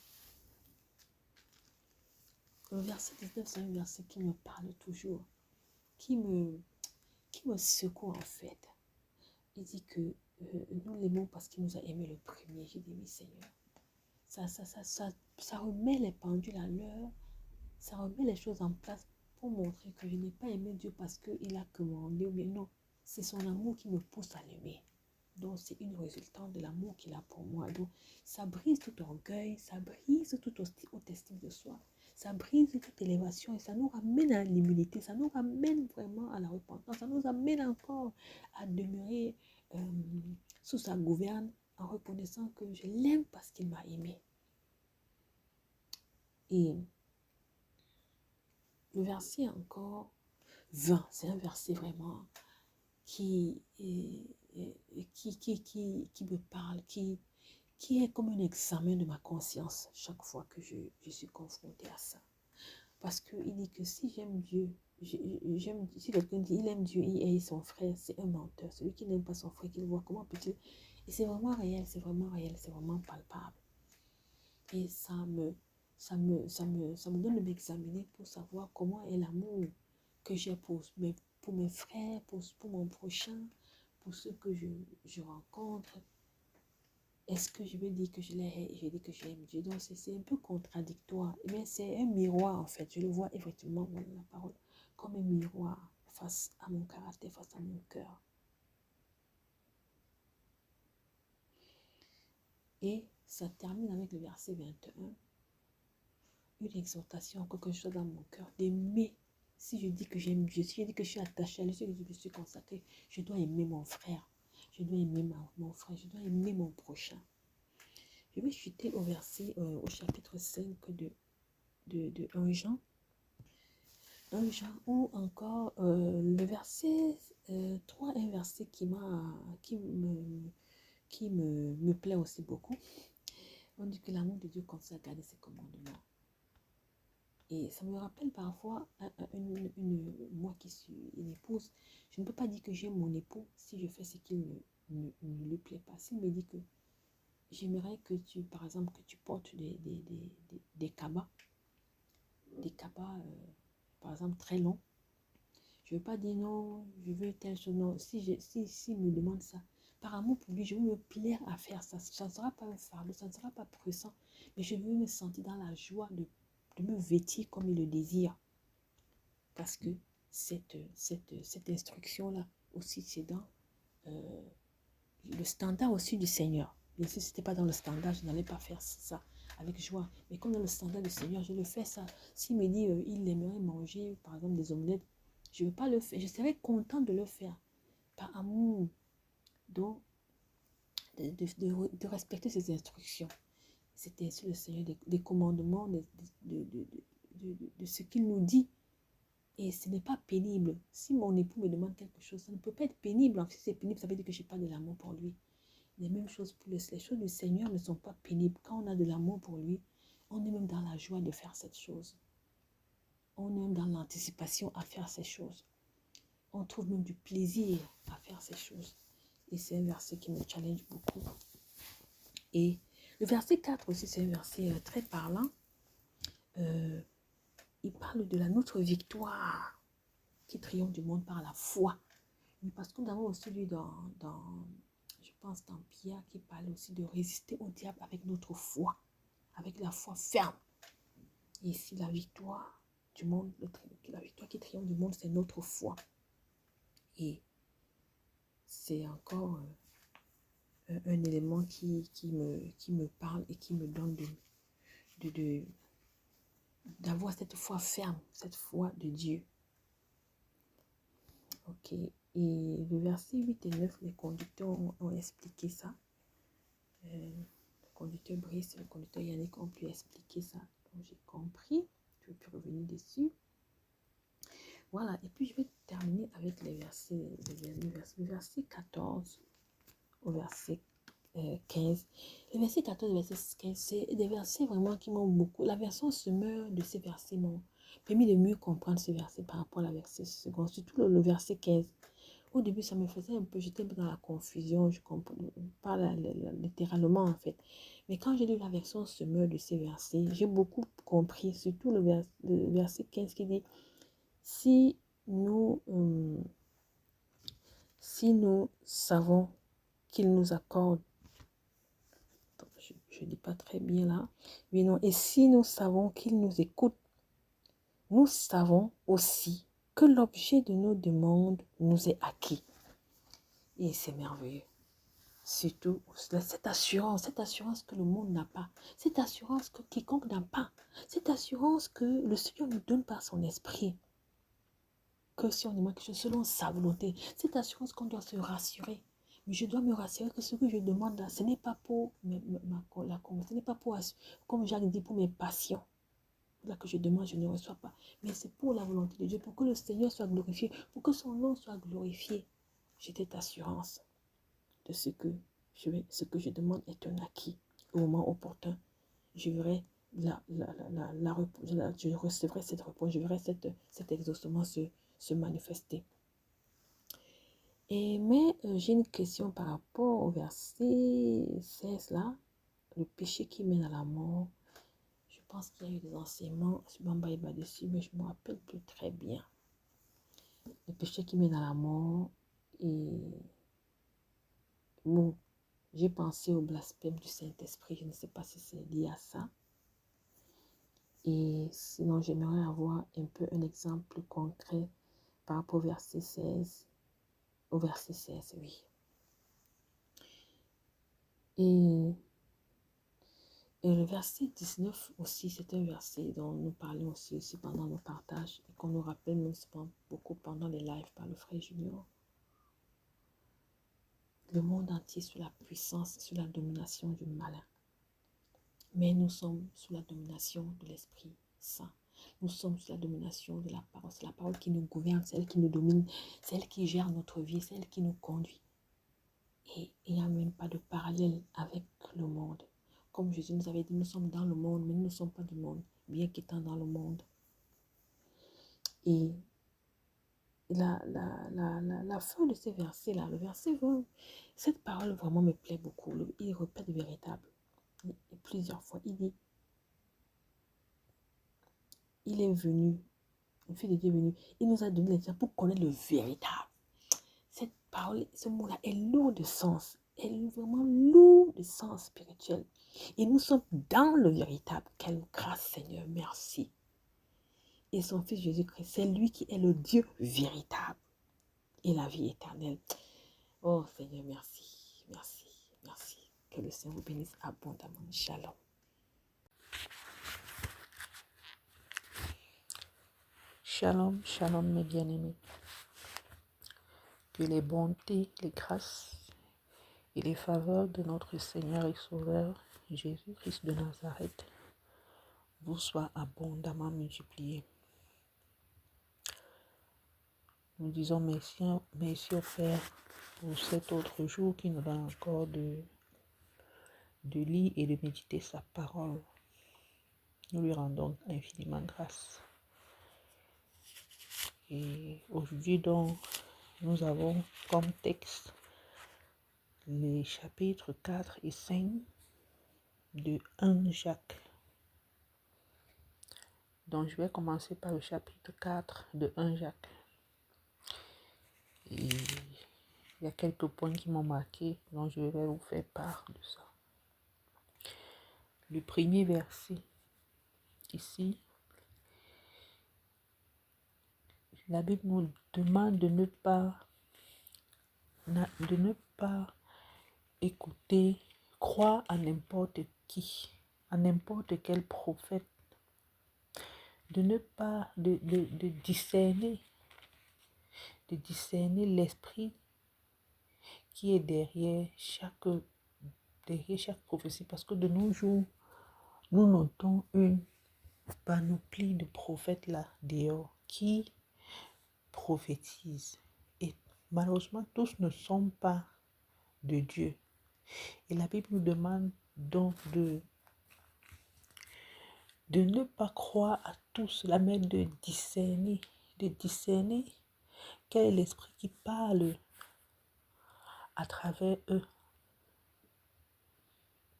C: le verset 19, c'est un verset qui me parle toujours, qui me secoue en fait. Il dit que nous l'aimons parce qu'il nous a aimé le premier. J'ai dit oui Seigneur. Ça remet les pendules à l'heure, ça remet les choses en place pour montrer que je n'ai pas aimé Dieu parce qu'il a commandé, mais non, c'est son amour qui me pousse à l'aimer. Donc c'est une résultante de l'amour qu'il a pour moi. Donc ça brise tout orgueil, ça brise toute haute estime de soi, ça brise toute élévation et ça nous ramène à l'humilité, ça nous ramène vraiment à la repentance, ça nous amène encore à demeurer sous sa gouverne en reconnaissant que je l'aime parce qu'il m'a aimé. Et le verset encore 20, c'est un verset vraiment qui me parle, qui est comme un examen de ma conscience chaque fois que je suis confrontée à ça. Parce qu'il dit que si j'aime Dieu, si quelqu'un dit il aime Dieu, il hait son frère, c'est un menteur. Celui qui n'aime pas son frère, qu'il voit, comment peut-il... Et c'est vraiment réel, c'est vraiment réel, c'est vraiment palpable. Et ça me donne de m'examiner pour savoir comment est l'amour que j'ai pour mes frères, pour mon prochain, pour ceux que je rencontre. Est-ce que je vais dire que je les hais et je dis que j'aime Dieu? Donc c'est un peu contradictoire. Mais c'est un miroir en fait. Je le vois effectivement dans la parole comme un miroir face à mon caractère, face à mon cœur. Et ça termine avec le verset 21. Une exhortation, quelque chose dans mon cœur, d'aimer. Si je dis que j'aime Dieu, si je dis que je suis attachée à lui, si je dis que je suis consacrée, je dois aimer mon frère. Je dois aimer mon frère, je dois aimer mon prochain. Je vais chuter au verset, au chapitre 5 de 1 Jean. 1 Jean, ou encore le verset 3, un verset qui me plaît aussi beaucoup. On dit que l'amour de Dieu consiste à garder ses commandements. Et ça me rappelle parfois moi qui suis une épouse. Je ne peux pas dire que j'aime mon époux si je fais ce qu'il ne lui plaît pas. S'il me dit que j'aimerais que par exemple, que tu portes des cabas, par exemple, très longs. Je ne veux pas dire non, je veux telle chose. Non, s'il me demande ça, par amour pour lui, je veux me plaire à faire ça. Ça ne sera pas un fardeau, ça ne sera pas pressant, mais je veux me sentir dans la joie de me vêtir comme il le désire. Parce que cette instruction-là aussi, c'est dans le standard aussi du Seigneur. Bien sûr, si ce n'était pas dans le standard, je n'allais pas faire ça avec joie. Mais comme dans le standard du Seigneur, je le fais ça. S'il me dit il aimerait manger, par exemple, des omelettes, je ne veux pas le faire. Je serais content de le faire. Par amour. Donc, de respecter ses instructions. C'était ainsi le Seigneur des commandements, de ce qu'il nous dit. Et ce n'est pas pénible. Si mon époux me demande quelque chose, ça ne peut pas être pénible. Si c'est pénible, ça veut dire que je n'ai pas de l'amour pour lui. Les mêmes choses pour les choses du Seigneur ne sont pas pénibles. Quand on a de l'amour pour lui, on est même dans la joie de faire cette chose. On est même dans l'anticipation à faire ces choses. On trouve même du plaisir à faire ces choses. Et c'est un verset qui me challenge beaucoup. Et le verset 4 aussi, c'est un verset très parlant. Il parle de notre victoire qui triomphe du monde par la foi. Mais parce que nous avons aussi lu je pense dans Pierre, qui parle aussi de résister au diable avec notre foi, avec la foi ferme. Et ici, la victoire du monde, la victoire qui triomphe du monde, c'est notre foi. Et c'est encore un élément qui me parle et qui me donne d'avoir cette foi ferme, cette foi de Dieu. Ok, et le verset 8 et 9, les conducteurs ont expliqué ça. Le conducteur Brice et le conducteur Yannick ont pu expliquer ça. Donc j'ai compris, je vais plus revenir dessus. Voilà, et puis je vais terminer avec le verset 14 au verset 15. Le verset 14 et le verset 15, c'est des versets vraiment qui m'ont beaucoup. La version semeur de ces versets m'ont permis de mieux comprendre ce verset par rapport à la verset second, surtout le verset 15. Au début, ça me faisait un peu, j'étais un peu dans la confusion, je ne comprends pas littéralement en fait. Mais quand j'ai lu la version semeur de ces versets, j'ai beaucoup compris, surtout le verset 15 qui dit si nous savons qu'il nous accorde, je ne dis pas très bien là, mais non, et si nous savons qu'il nous écoute, nous savons aussi que l'objet de nos demandes nous est acquis. Et c'est merveilleux. Surtout cette assurance que le monde n'a pas, cette assurance que quiconque n'a pas, cette assurance que le Seigneur nous donne par son esprit. Que si on demande quelque chose selon sa volonté, cette assurance qu'on doit se rassurer. Mais je dois me rassurer que ce que je demande là, ce n'est pas pour ce n'est pas pour, comme Jacques dit, pour mes passions. Là que je demande, je ne reçois pas. Mais c'est pour la volonté de Dieu, pour que le Seigneur soit glorifié, pour que son nom soit glorifié. J'ai cette assurance de ce que je demande est un acquis. Au moment opportun, je verrai je recevrai cette réponse, je verrai cet exaucement se manifester. Mais j'ai une question par rapport au verset 16 là, le péché qui mène à la mort. Je pense qu'il y a eu des enseignements sur Bamba dessus, mais je ne me rappelle plus très bien. Le péché qui mène à la mort, et bon, j'ai pensé au blasphème du Saint-Esprit, je ne sais pas si c'est lié à ça. Et sinon, j'aimerais avoir un peu un exemple concret par rapport au verset 16. Au verset 16, oui. Et le verset 19 aussi, c'est un verset dont nous parlons aussi pendant nos partages et qu'on nous rappelle même souvent beaucoup pendant les lives par le frère Junior. Le monde entier sous la puissance, sous la domination du malin. Mais nous sommes sous la domination de l'Esprit Saint. Nous sommes sous la domination de la parole. C'est la parole qui nous gouverne, c'est elle qui nous domine, c'est elle qui gère notre vie, c'est elle qui nous conduit. Et il n'y a même pas de parallèle avec le monde. Comme Jésus nous avait dit, nous sommes dans le monde, mais nous ne sommes pas du monde, bien qu'étant dans le monde. Et la fin de ces versets-là, le verset 20, cette parole vraiment me plaît beaucoup. Il répète véritable. Et plusieurs fois, il dit, il est venu, le Fils de Dieu est venu, il nous a donné l'exemple pour connaître le véritable. Cette parole, ce mot-là est lourd de sens. Elle est vraiment lourde de sens spirituel. Et nous sommes dans le véritable. Quelle grâce, Seigneur, merci. Et son Fils Jésus-Christ, c'est lui qui est le Dieu véritable et la vie éternelle. Oh Seigneur, merci, merci, merci. Que le Seigneur vous bénisse abondamment. Shalom.
D: Shalom, shalom mes bien-aimés. Que les bontés, les grâces et les faveurs de notre Seigneur et Sauveur Jésus-Christ de Nazareth vous soient abondamment multipliés. Nous disons merci au Père pour cet autre jour qui nous donne encore de lire et de méditer sa parole. Nous lui rendons infiniment grâce. Et aujourd'hui donc, nous avons comme texte les chapitres 4 et 5 de 1 Jacques. Donc je vais commencer par le chapitre 4 de 1 Jacques. Et il y a quelques points qui m'ont marqué, donc je vais vous faire part de ça. Le premier verset, ici, la Bible nous demande de ne pas écouter, croire à n'importe qui, à n'importe quel prophète, de ne pas de discerner l'esprit qui est derrière chaque prophétie, parce que de nos jours, nous notons une panoplie de prophètes là dehors qui prophétisent. Et malheureusement, tous ne sont pas de Dieu. Et la Bible nous demande donc de ne pas croire à tout cela, mais de discerner quel est l'esprit qui parle à travers eux,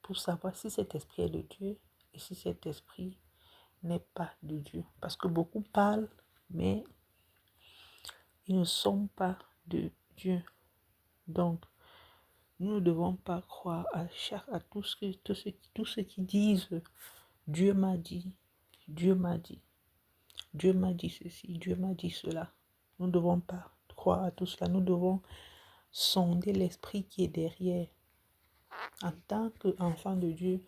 D: pour savoir si cet esprit est de Dieu et si cet esprit n'est pas de Dieu. Parce que beaucoup parlent, mais ils ne sont pas de Dieu. Donc, nous ne devons pas croire à tout ce qui disent Dieu m'a dit, Dieu m'a dit, Dieu m'a dit ceci, Dieu m'a dit cela. Nous ne devons pas croire à tout cela. Nous devons sonder l'esprit qui est derrière. En tant qu'enfants de Dieu,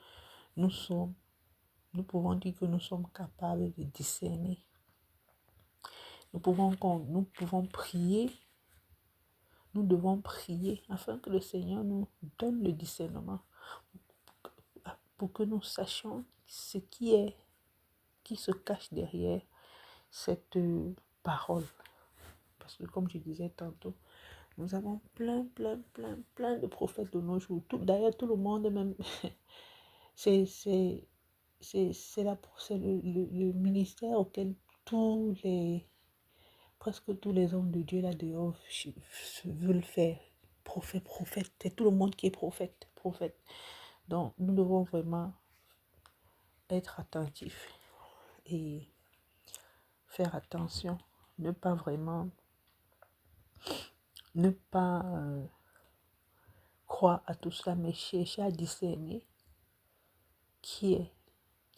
D: nous pouvons dire que nous sommes capables de discerner. Nous pouvons prier. Nous devons prier afin que le Seigneur nous donne le discernement pour que nous sachions ce qui se cache derrière cette parole. Parce que comme je disais tantôt, nous avons plein de prophètes de nos jours. D'ailleurs, tout le monde même, c'est le ministère auquel presque tous les hommes de Dieu là dehors veulent faire. Prophète, c'est tout le monde qui est prophète. Donc, nous devons vraiment être attentifs et faire attention, ne pas croire à tout cela, mais chercher à discerner qui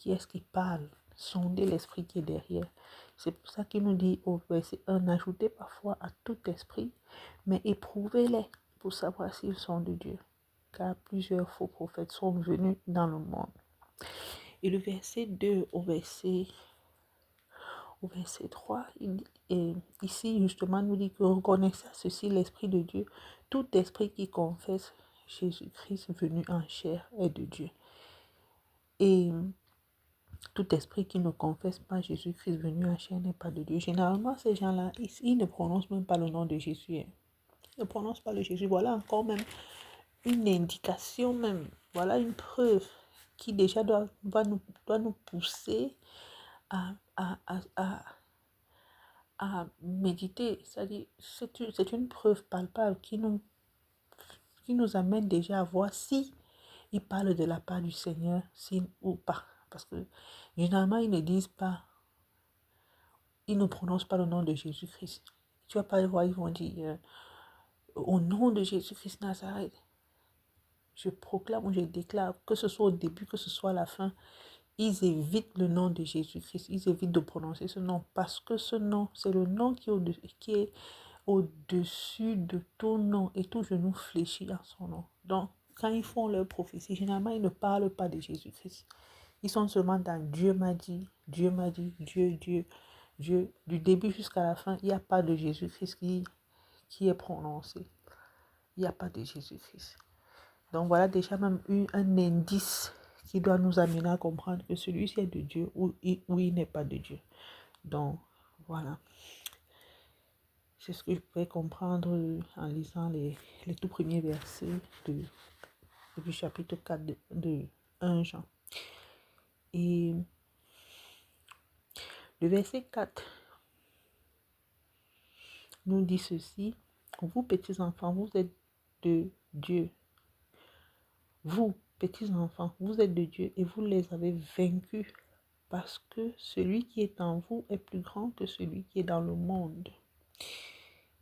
D: est-ce qui parle, sonder l'esprit qui est derrière. C'est pour ça qu'il nous dit au verset 1, ajoutez parfois à tout esprit, mais éprouvez-les pour savoir s'ils sont de Dieu, car plusieurs faux prophètes sont venus dans le monde. Et le verset 2 au verset 3, ici justement nous dit que reconnaissez à ceci l'Esprit de Dieu. Tout esprit qui confesse Jésus-Christ venu en chair est de Dieu. Et tout esprit qui ne confesse pas Jésus-Christ venu en chair n'est pas de Dieu. Généralement, ces gens-là, ils ne prononcent même pas le nom de Jésus. Ils ne prononcent pas le Jésus. Voilà encore même une indication même. Voilà une preuve qui déjà doit nous pousser à méditer. C'est-à-dire, c'est une preuve palpable qui nous amène déjà à voir si il parle de la part du Seigneur, si ou pas. Parce que généralement, ils ne disent pas, ils ne prononcent pas le nom de Jésus-Christ. Tu vas pas les voir, ils vont dire au nom de Jésus-Christ Nazareth. je proclame ou je déclare, que ce soit au début, que ce soit à la fin, ils évitent le nom de Jésus-Christ. Ils évitent de prononcer ce nom parce que ce nom, c'est le nom qui est au-dessus de tout nom et tout genou fléchit à son nom. Donc, quand ils font leur prophétie, généralement, ils ne parlent pas de Jésus-Christ. Ils sont seulement dans Dieu m'a dit, Dieu m'a dit, Dieu, Dieu, Dieu. Du début jusqu'à la fin, il n'y a pas de Jésus-Christ qui est prononcé. Il n'y a pas de Jésus-Christ. Donc voilà déjà même un indice qui doit nous amener à comprendre que celui-ci est de Dieu ou il n'est pas de Dieu. Donc voilà. C'est ce que je pouvais comprendre en lisant les tout premiers versets du chapitre 4 de 1 Jean. Et le verset 4 nous dit ceci. Vous, petits enfants, vous êtes de Dieu. Vous, petits enfants, vous êtes de Dieu et vous les avez vaincus parce que celui qui est en vous est plus grand que celui qui est dans le monde.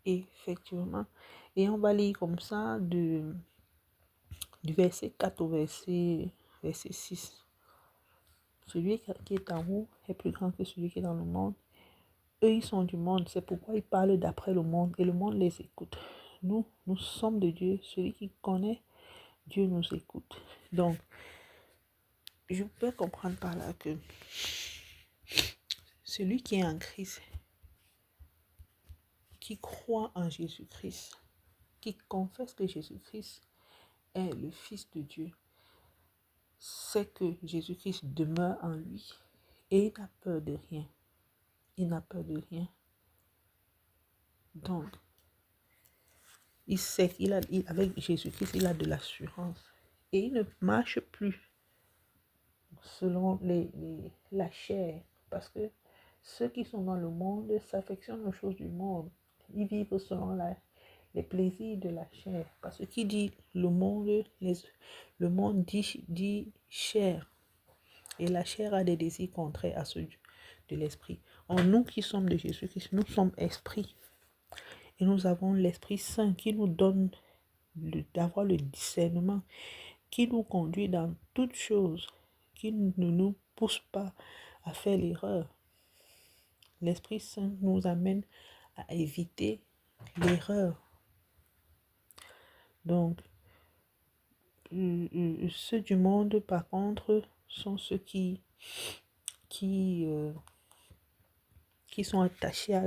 D: Et effectivement, et on va lire comme ça du verset 4 au verset 6. Celui qui est en vous est plus grand que celui qui est dans le monde. Eux, ils sont du monde, c'est pourquoi ils parlent d'après le monde et le monde les écoute. Nous sommes de Dieu. Celui qui connaît Dieu nous écoute. Donc, je peux comprendre par là que celui qui est en Christ, qui croit en Jésus-Christ, qui confesse que Jésus-Christ est le Fils de Dieu, sait que Jésus-Christ demeure en lui et il n'a peur de rien. Il n'a peur de rien. Donc, il sait qu'avec Jésus-Christ, il a de l'assurance. Et il ne marche plus selon la chair. Parce que ceux qui sont dans le monde s'affectionnent aux choses du monde. Ils vivent selon les plaisirs de la chair. Parce que qui dit le monde, le monde dit chair. Et la chair a des désirs contraires à ceux de l'esprit. En nous qui sommes de Jésus-Christ, nous sommes esprits. Et nous avons l'Esprit Saint qui nous donne d'avoir le discernement, qui nous conduit dans toutes choses, qui ne nous pousse pas à faire l'erreur. L'Esprit Saint nous amène à éviter l'erreur. Donc, ceux du monde, par contre, sont ceux qui sont attachés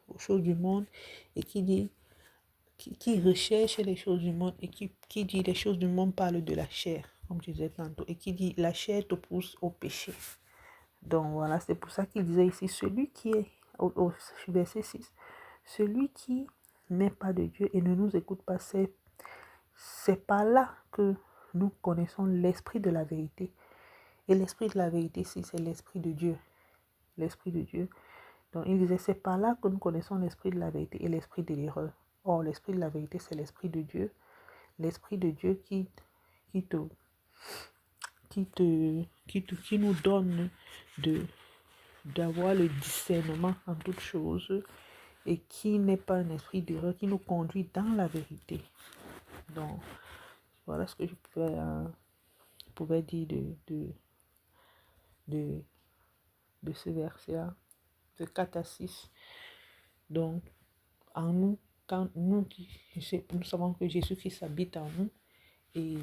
D: aux choses du monde et qui recherchent les choses du monde et qui dit les choses du monde parlent de la chair, comme je disais tantôt, et qui dit la chair te pousse au péché. Donc voilà, c'est pour ça qu'il disait ici, celui qui est, au verset 6, celui qui n'est pas de Dieu et ne nous écoute pas, c'est par là que nous connaissons l'esprit de la vérité. Et l'esprit de la vérité, c'est l'esprit de Dieu. L'esprit de Dieu. Donc il disait, c'est par là que nous connaissons l'esprit de la vérité et l'esprit de l'erreur. Or, l'esprit de la vérité, c'est l'esprit de Dieu. L'esprit de Dieu qui nous donne d'avoir le discernement en toutes choses et qui n'est pas un esprit d'erreur, qui nous conduit dans la vérité. Donc, voilà ce que je pouvais dire de ce verset-là, de 4 à 6. Donc, en nous, quand nous savons que Jésus-Christ habite en nous, et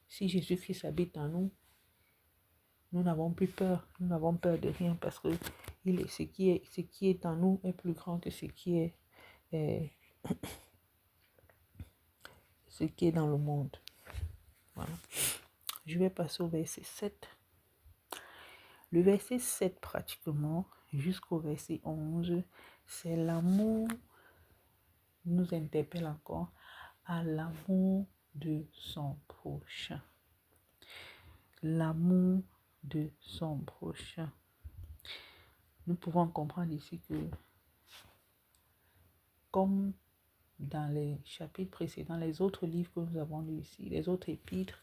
D: si Jésus-Christ habite en nous, nous n'avons plus peur, nous n'avons peur de rien parce que ce qui est en nous est plus grand que ce qui est dans le monde. Voilà. Je vais passer au verset 7. Le verset 7 pratiquement jusqu'au verset 11, c'est l'amour, nous interpelle encore à l'amour de son prochain. L'amour de son prochain. Nous pouvons comprendre ici que, comme dans les chapitres précédents, les autres livres que nous avons lus ici, les autres épîtres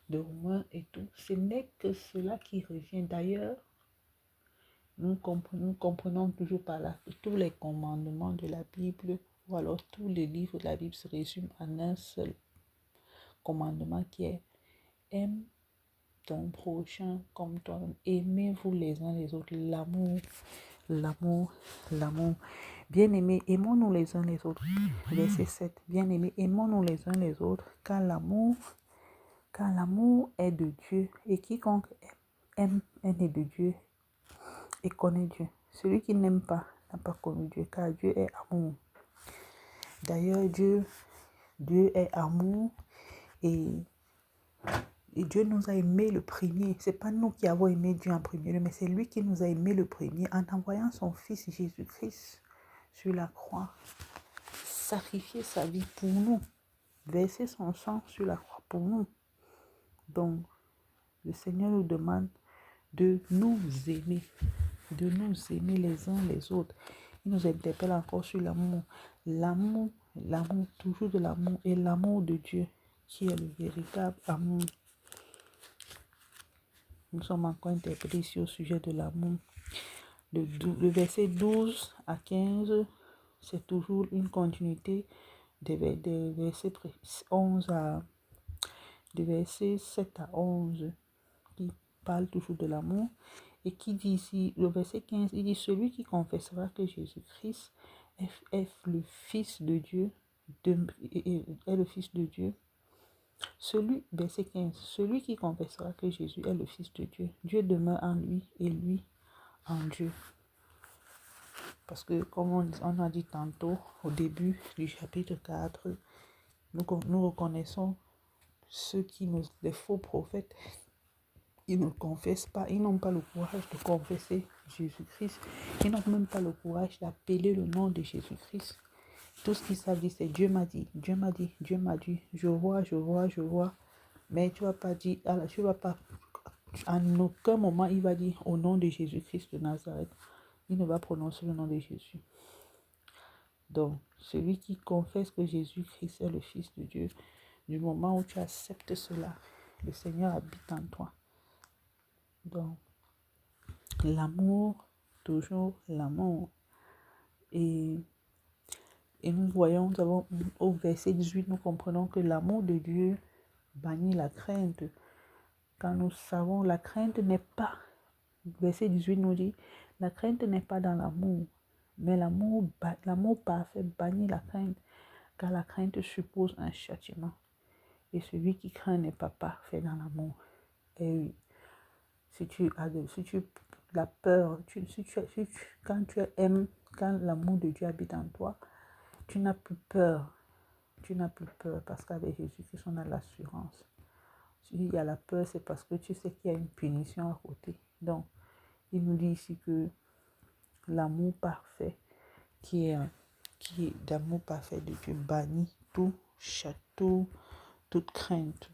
D: de Romains et tout, ce n'est que cela qui revient. D'ailleurs, nous comprenons toujours par là que tous les commandements de la Bible, ou alors tous les livres de la Bible se résument en un seul commandement qui est aime ton prochain comme toi-même. Aimez-vous les uns les autres. L'amour, l'amour, l'amour. Bien-aimés, aimons-nous les uns les autres. Verset 7. Bien-aimés, aimons-nous les uns les autres, car l'amour est de Dieu, et quiconque aime est né de Dieu et connaît Dieu. Celui qui n'aime pas n'a pas connu Dieu, car Dieu est amour. D'ailleurs, Dieu est amour, et Dieu nous a aimés le premier. C'est pas nous qui avons aimé Dieu en premier, mais c'est lui qui nous a aimés le premier en envoyant son Fils Jésus-Christ sur la croix, sacrifier sa vie pour nous, verser son sang sur la croix pour nous. Donc, le Seigneur nous demande de nous aimer les uns les autres. Il nous interpelle encore sur l'amour. L'amour, toujours de l'amour, et l'amour de Dieu, qui est le véritable amour. Nous sommes encore interpellés ici au sujet de l'amour. Le verset 12 à 15, c'est toujours une continuité des versets 7 à 11, qui parle toujours de l'amour, et qui dit ici, le verset 15, il dit: celui qui confessera que Jésus-Christ est le Fils de Dieu, est le Fils de Dieu. Verset 15, celui qui confessera que Jésus est le Fils de Dieu, Dieu demeure en lui et lui en Dieu. Parce que, comme on a dit tantôt, au début du chapitre 4, nous reconnaissons les faux prophètes. Ils ne confessent pas, ils n'ont pas le courage de confesser Jésus-Christ. Ils n'ont même pas le courage d'appeler le nom de Jésus-Christ. Tout ce qu'ils savent dire, c'est Dieu m'a dit, Dieu m'a dit, Dieu m'a dit, je vois. Mais tu vas pas dire, tu vas pas, en aucun moment il va dire au nom de Jésus-Christ de Nazareth. Il ne va prononcer le nom de Jésus. Donc, celui qui confesse que Jésus-Christ est le Fils de Dieu, du moment où tu acceptes cela, le Seigneur habite en toi. Donc, l'amour, toujours l'amour. Et nous voyons, au verset 18, nous comprenons que l'amour de Dieu bannit la crainte. Quand nous savons, la crainte n'est pas, verset 18 nous dit, la crainte n'est pas dans l'amour, mais l'amour parfait bannit la crainte, car la crainte suppose un châtiment. Et celui qui craint n'est pas parfait dans l'amour. Et oui, la peur, quand l'amour de Dieu habite en toi, tu n'as plus peur. Parce qu'avec Jésus-Christ, on a l'assurance. S'il y a la peur, c'est parce que tu sais qu'il y a une punition à côté. Donc, il nous dit ici que l'amour parfait, qui est d'amour parfait de Dieu, bannit tout château, toute crainte.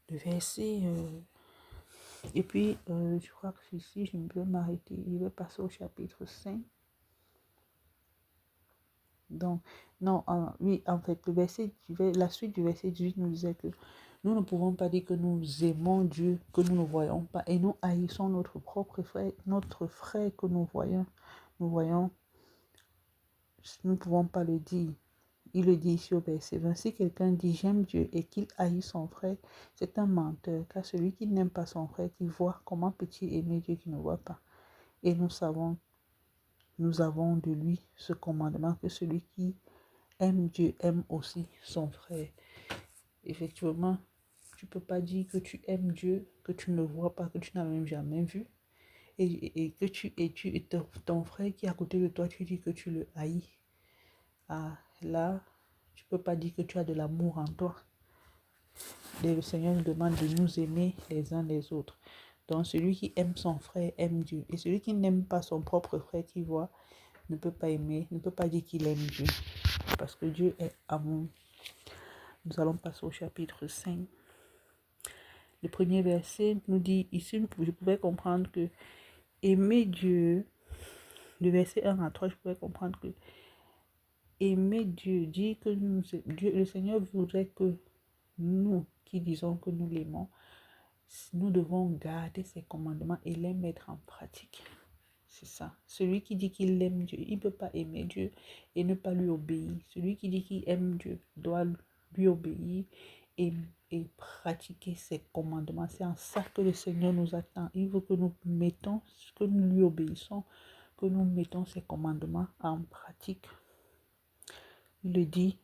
D: Le verset... Et puis, je crois que ici, je peux m'arrêter. Il va passer au chapitre 5. Donc, non, oui, en fait, la suite du verset 18 nous disait que nous ne pouvons pas dire que nous aimons Dieu, que nous ne voyons pas, et nous haïssons notre propre frère, que nous voyons, nous ne pouvons pas le dire. Il le dit ici au verset 20, si quelqu'un dit j'aime Dieu et qu'il haït son frère, c'est un menteur, car celui qui n'aime pas son frère, qui voit, comment peut-il aimer Dieu qui ne voit pas? Et nous avons de lui ce commandement, que celui qui aime Dieu aime aussi son frère. Effectivement, tu ne peux pas dire que tu aimes Dieu, que tu ne le vois pas, que tu n'as même jamais vu, et que ton frère qui est à côté de toi, tu dis que tu le haïs. Ah, là, tu ne peux pas dire que tu as de l'amour en toi. Et le Seigneur nous demande de nous aimer les uns les autres. Donc, celui qui aime son frère aime Dieu. Et celui qui n'aime pas son propre frère qui voit, ne peut pas aimer, ne peut pas dire qu'il aime Dieu. Parce que Dieu est amour. Nous allons passer au chapitre 5. Le premier verset nous dit, ici, je pouvais comprendre que aimer Dieu, le verset 1 à 3, je pouvais comprendre que aimer Dieu, dit que le Seigneur voudrait que nous, qui disons que nous l'aimons, nous devons garder ses commandements et les mettre en pratique. C'est ça. Celui qui dit qu'il aime Dieu, il ne peut pas aimer Dieu et ne pas lui obéir. Celui qui dit qu'il aime Dieu doit lui obéir et, et pratiquer ses commandements. C'est en ça que le Seigneur nous attend. Il veut que nous mettons, que nous lui obéissons, que nous mettons ses commandements en pratique. Il le dit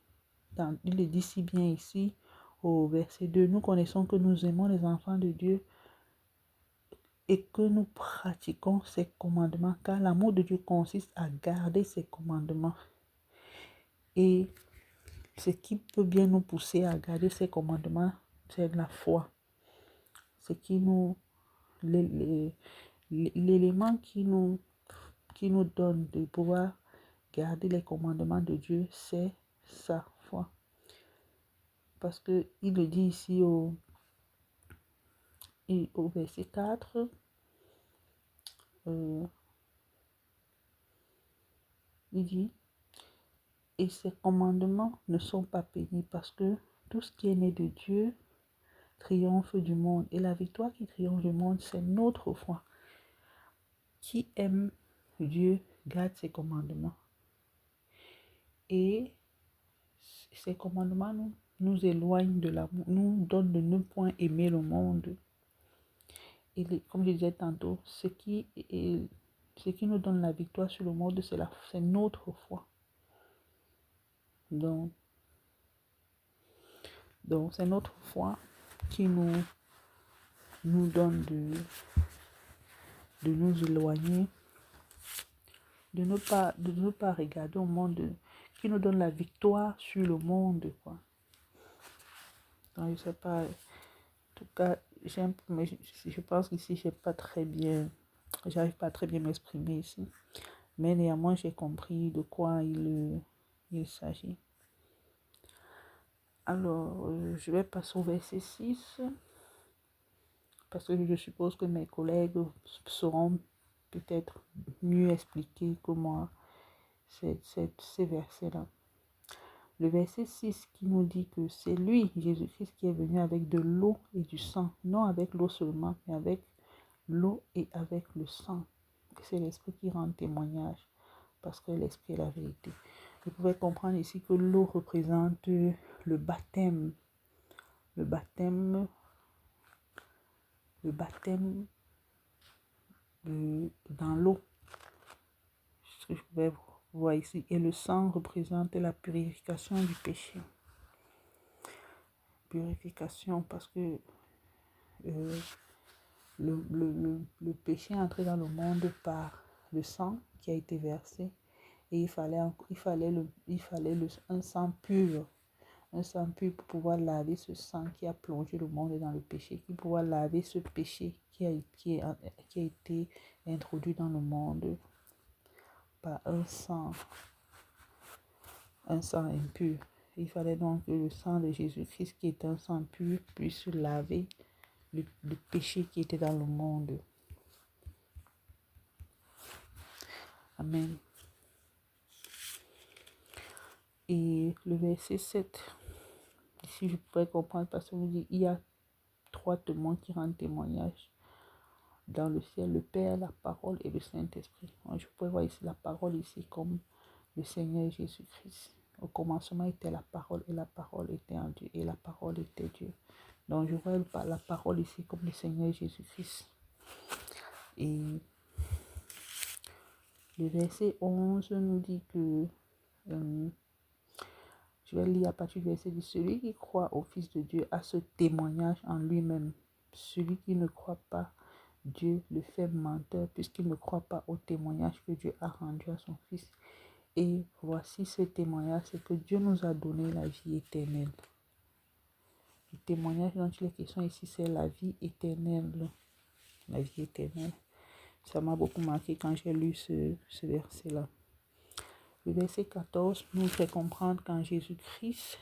D: si bien ici au verset 2. Nous connaissons que nous aimons les enfants de Dieu et que nous pratiquons ses commandements, car l'amour de Dieu consiste à garder ses commandements. Et ce qui peut bien nous pousser à garder ses commandements, c'est la foi. C'est l'élément qui nous donne de pouvoir garder les commandements de Dieu, c'est sa foi. Parce que il le dit ici au verset 4, il dit, et ces commandements ne sont pas pénibles parce que tout ce qui est né de Dieu triomphe du monde. Et la victoire qui triomphe du monde, c'est notre foi. Qui aime Dieu garde ses commandements. Et ces commandements nous éloignent de l'amour, nous donnent de ne point aimer le monde. Et comme je disais tantôt, ce qui nous donne la victoire sur le monde, c'est notre foi. Donc c'est notre foi qui nous donne de nous éloigner, de ne pas regarder au monde, qui nous donne la victoire sur le monde, quoi. Donc, je sais pas, en tout cas, je pense qu'ici, j'arrive pas très bien m'exprimer ici, mais néanmoins, j'ai compris de quoi il s'agit. Alors, je vais passer au verset 6, parce que je suppose que mes collègues sauront peut-être mieux expliquer que moi ces versets-là. Le verset 6 qui nous dit que c'est lui, Jésus-Christ, qui est venu avec de l'eau et du sang, non avec l'eau seulement, mais avec l'eau et avec le sang. C'est l'Esprit qui rend témoignage, parce que l'Esprit est la vérité. Vous pouvez comprendre ici que l'eau représente le baptême dans l'eau, ce que je pouvais voir ici, et le sang représente la purification du péché. Purification, parce que le péché est entré dans le monde par le sang qui a été versé, et il fallait un sang pur. Un sang pur pour pouvoir laver ce sang qui a plongé le monde dans le péché, qui pouvoir laver ce péché qui a été introduit dans le monde par un sang impur. Il fallait donc que le sang de Jésus-Christ, qui est un sang pur, puisse laver le péché qui était dans le monde. Amen. Et le verset 7, ici je pourrais comprendre parce qu'on dit il y a 3 témoins qui rendent témoignage dans le ciel, le Père, la parole et le Saint-Esprit. Je pourrais voir ici la parole ici comme le Seigneur Jésus-Christ. Au commencement était la parole et la parole était en Dieu et la parole était Dieu. Donc je vois la parole ici comme le Seigneur Jésus-Christ. Et le verset 11 nous dit que je vais lire à partir du verset 10. Celui qui croit au Fils de Dieu a ce témoignage en lui-même. Celui qui ne croit pas Dieu le fait menteur, puisqu'il ne croit pas au témoignage que Dieu a rendu à son Fils. Et voici ce témoignage, c'est que Dieu nous a donné la vie éternelle. Le témoignage dont il est question ici, c'est la vie éternelle. La vie éternelle. Ça m'a beaucoup marqué quand j'ai lu ce verset-là. Le verset 14 nous fait comprendre qu'en Jésus-Christ,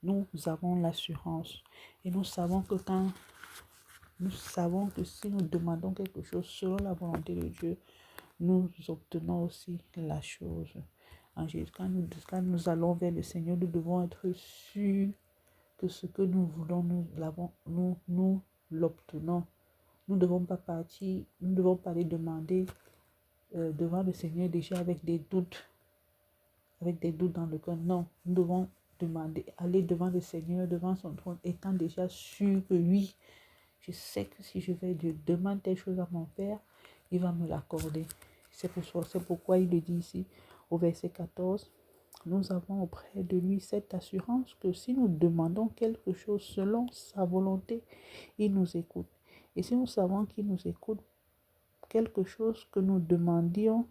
D: nous avons l'assurance. Et nous savons que si nous demandons quelque chose selon la volonté de Dieu, nous obtenons aussi la chose. En Jésus, quand nous allons vers le Seigneur, nous devons être sûrs que ce que nous voulons, nous l'obtenons. Nous ne devons pas partir, nous ne devons pas les demander devant le Seigneur déjà avec des doutes dans le cœur. Non, nous devons demander, aller devant le Seigneur, devant son trône, étant déjà sûr que oui, je sais que si je vais Dieu demander telle chose à mon Père, il va me l'accorder. C'est pourquoi il le dit ici au verset 14. Nous avons auprès de lui cette assurance que si nous demandons quelque chose selon sa volonté, il nous écoute. Et si nous savons qu'il nous écoute, quelque chose que nous demandions,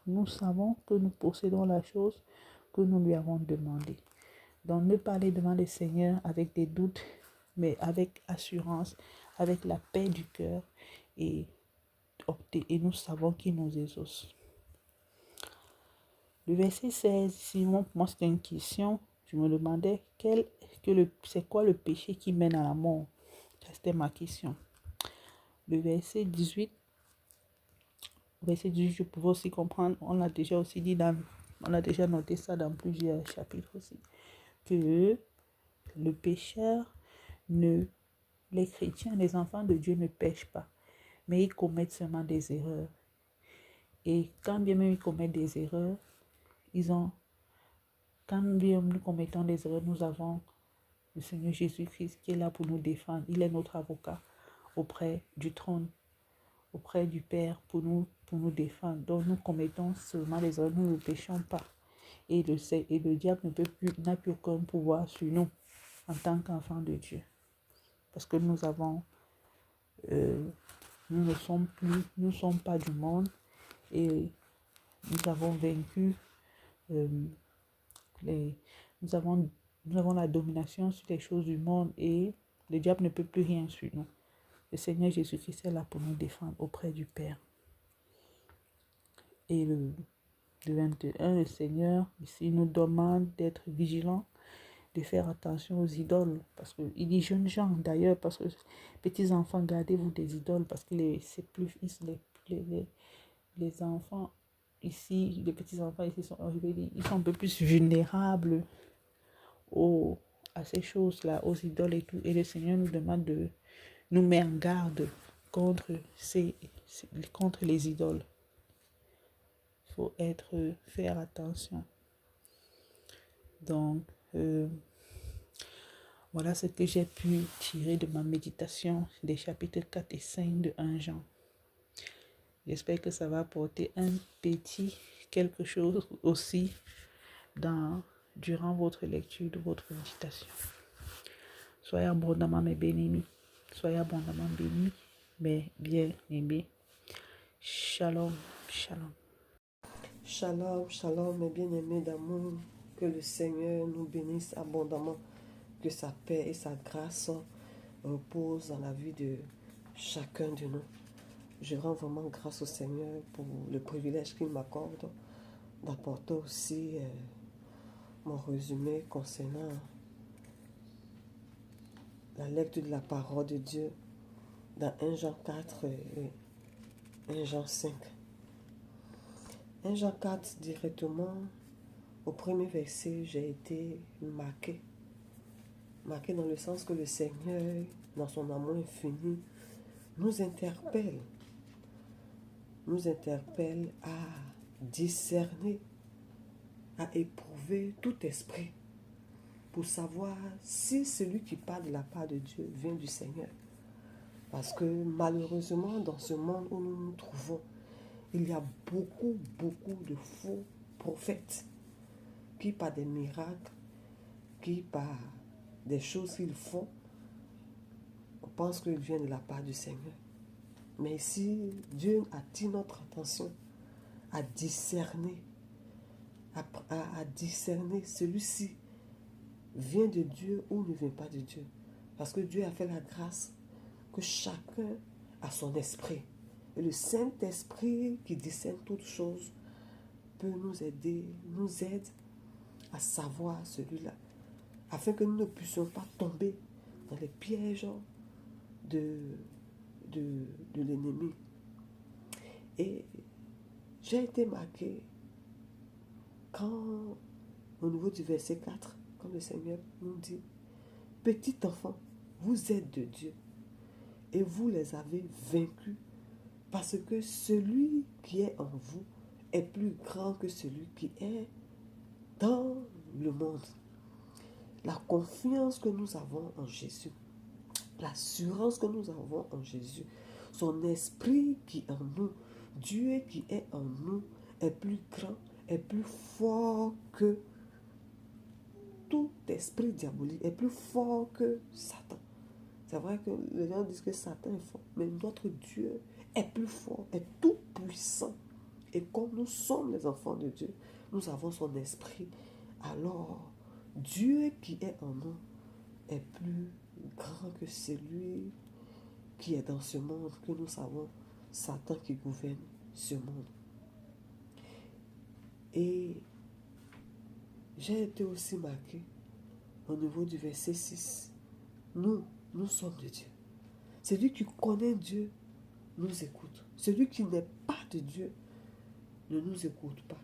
D: nous savons que nous possédons la chose que nous lui avons demandée. Donc ne pas aller devant le Seigneur avec des doutes, mais avec assurance, avec la paix du cœur et nous savons qu'il nous exauce. Le verset 16, si moi c'était une question, je me demandais c'est quoi le péché qui mène à la mort. C'était ma question. Le verset 18, je pouvais aussi comprendre, on a déjà noté ça dans plusieurs chapitres aussi, que le pécheur les chrétiens, les enfants de Dieu ne pêchent pas, mais ils commettent seulement des erreurs. Et quand bien même ils commettent des erreurs, quand bien nous commettons des erreurs, nous avons le Seigneur Jésus-Christ qui est là pour nous défendre. Il est notre avocat auprès du trône, auprès du Père pour nous défendre. Donc nous commettons seulement des erreurs, nous ne péchons pas. Et le diable n'a plus aucun pouvoir sur nous en tant qu'enfants de Dieu. Parce que nous ne sommes pas du monde et nous avons vaincu nous avons la domination sur les choses du monde et le diable ne peut plus rien sur nous. Le Seigneur Jésus-Christ est là pour nous défendre auprès du Père. Et le 21, le Seigneur ici nous demande d'être vigilants, de faire attention aux idoles. Parce qu'il dit jeunes gens d'ailleurs, parce que petits enfants, gardez-vous des idoles, parce que les enfants ici, les petits enfants ici sont arrivés, ils sont un peu plus vulnérables à ces choses-là, aux idoles et tout. Et le Seigneur nous demande de nous mettre en garde contre les idoles. Il faut faire attention. Donc, voilà ce que j'ai pu tirer de ma méditation des chapitres 4 et 5 de 1 Jean. J'espère que ça va apporter un petit quelque chose aussi durant votre lecture de votre méditation. Soyez abondamment mes bénis. Soyez abondamment bénis, mes bien-aimés. Shalom, shalom.
E: Shalom, shalom, mes bien-aimés d'amour. Que le Seigneur nous bénisse abondamment. Que sa paix et sa grâce reposent dans la vie de chacun de nous. Je rends vraiment grâce au Seigneur pour le privilège qu'il m'accorde d'apporter aussi mon résumé concernant la lecture de la parole de Dieu dans 1 Jean 4 et 1 Jean 5. 1 Jean 4, directement, au premier verset, j'ai été marqué dans le sens que le Seigneur, dans son amour infini, nous interpelle à discerner, à éprouver tout esprit pour savoir si celui qui parle de la part de Dieu vient du Seigneur. Parce que malheureusement, dans ce monde où nous nous trouvons, il y a beaucoup de faux prophètes qui, par des miracles, qui, par des choses qu'ils font, on pense qu'ils viennent de la part du Seigneur. Mais ici, Dieu attire notre attention à discerner, à discerner celui-ci vient de Dieu ou ne vient pas de Dieu. Parce que Dieu a fait la grâce que chacun a son esprit. Et le Saint-Esprit qui discerne toutes choses peut nous aide à savoir celui-là, afin que nous ne puissions pas tomber dans les pièges de l'ennemi. Et j'ai été marqué quand, au niveau du verset 4, quand le Seigneur nous dit, petit enfant, vous êtes de Dieu et vous les avez vaincus parce que celui qui est en vous est plus grand que celui qui est dans le monde. la confiance que nous avons en Jésus, l'assurance que nous avons en Jésus, son esprit qui est en nous, Dieu qui est en nous, est plus grand, est plus fort que tout esprit diabolique, est plus fort que Satan. C'est vrai que les gens disent que Satan est fort, mais notre Dieu est plus fort, est tout puissant. Et comme nous sommes les enfants de Dieu, nous avons son esprit. Alors, Dieu qui est en nous est plus grand que celui qui est dans ce monde, que nous savons, Satan qui gouverne ce monde. Et j'ai été aussi marqué au niveau du verset 6. Nous sommes de Dieu. Celui qui connaît Dieu nous écoute. Celui qui n'est pas de Dieu ne nous écoute pas.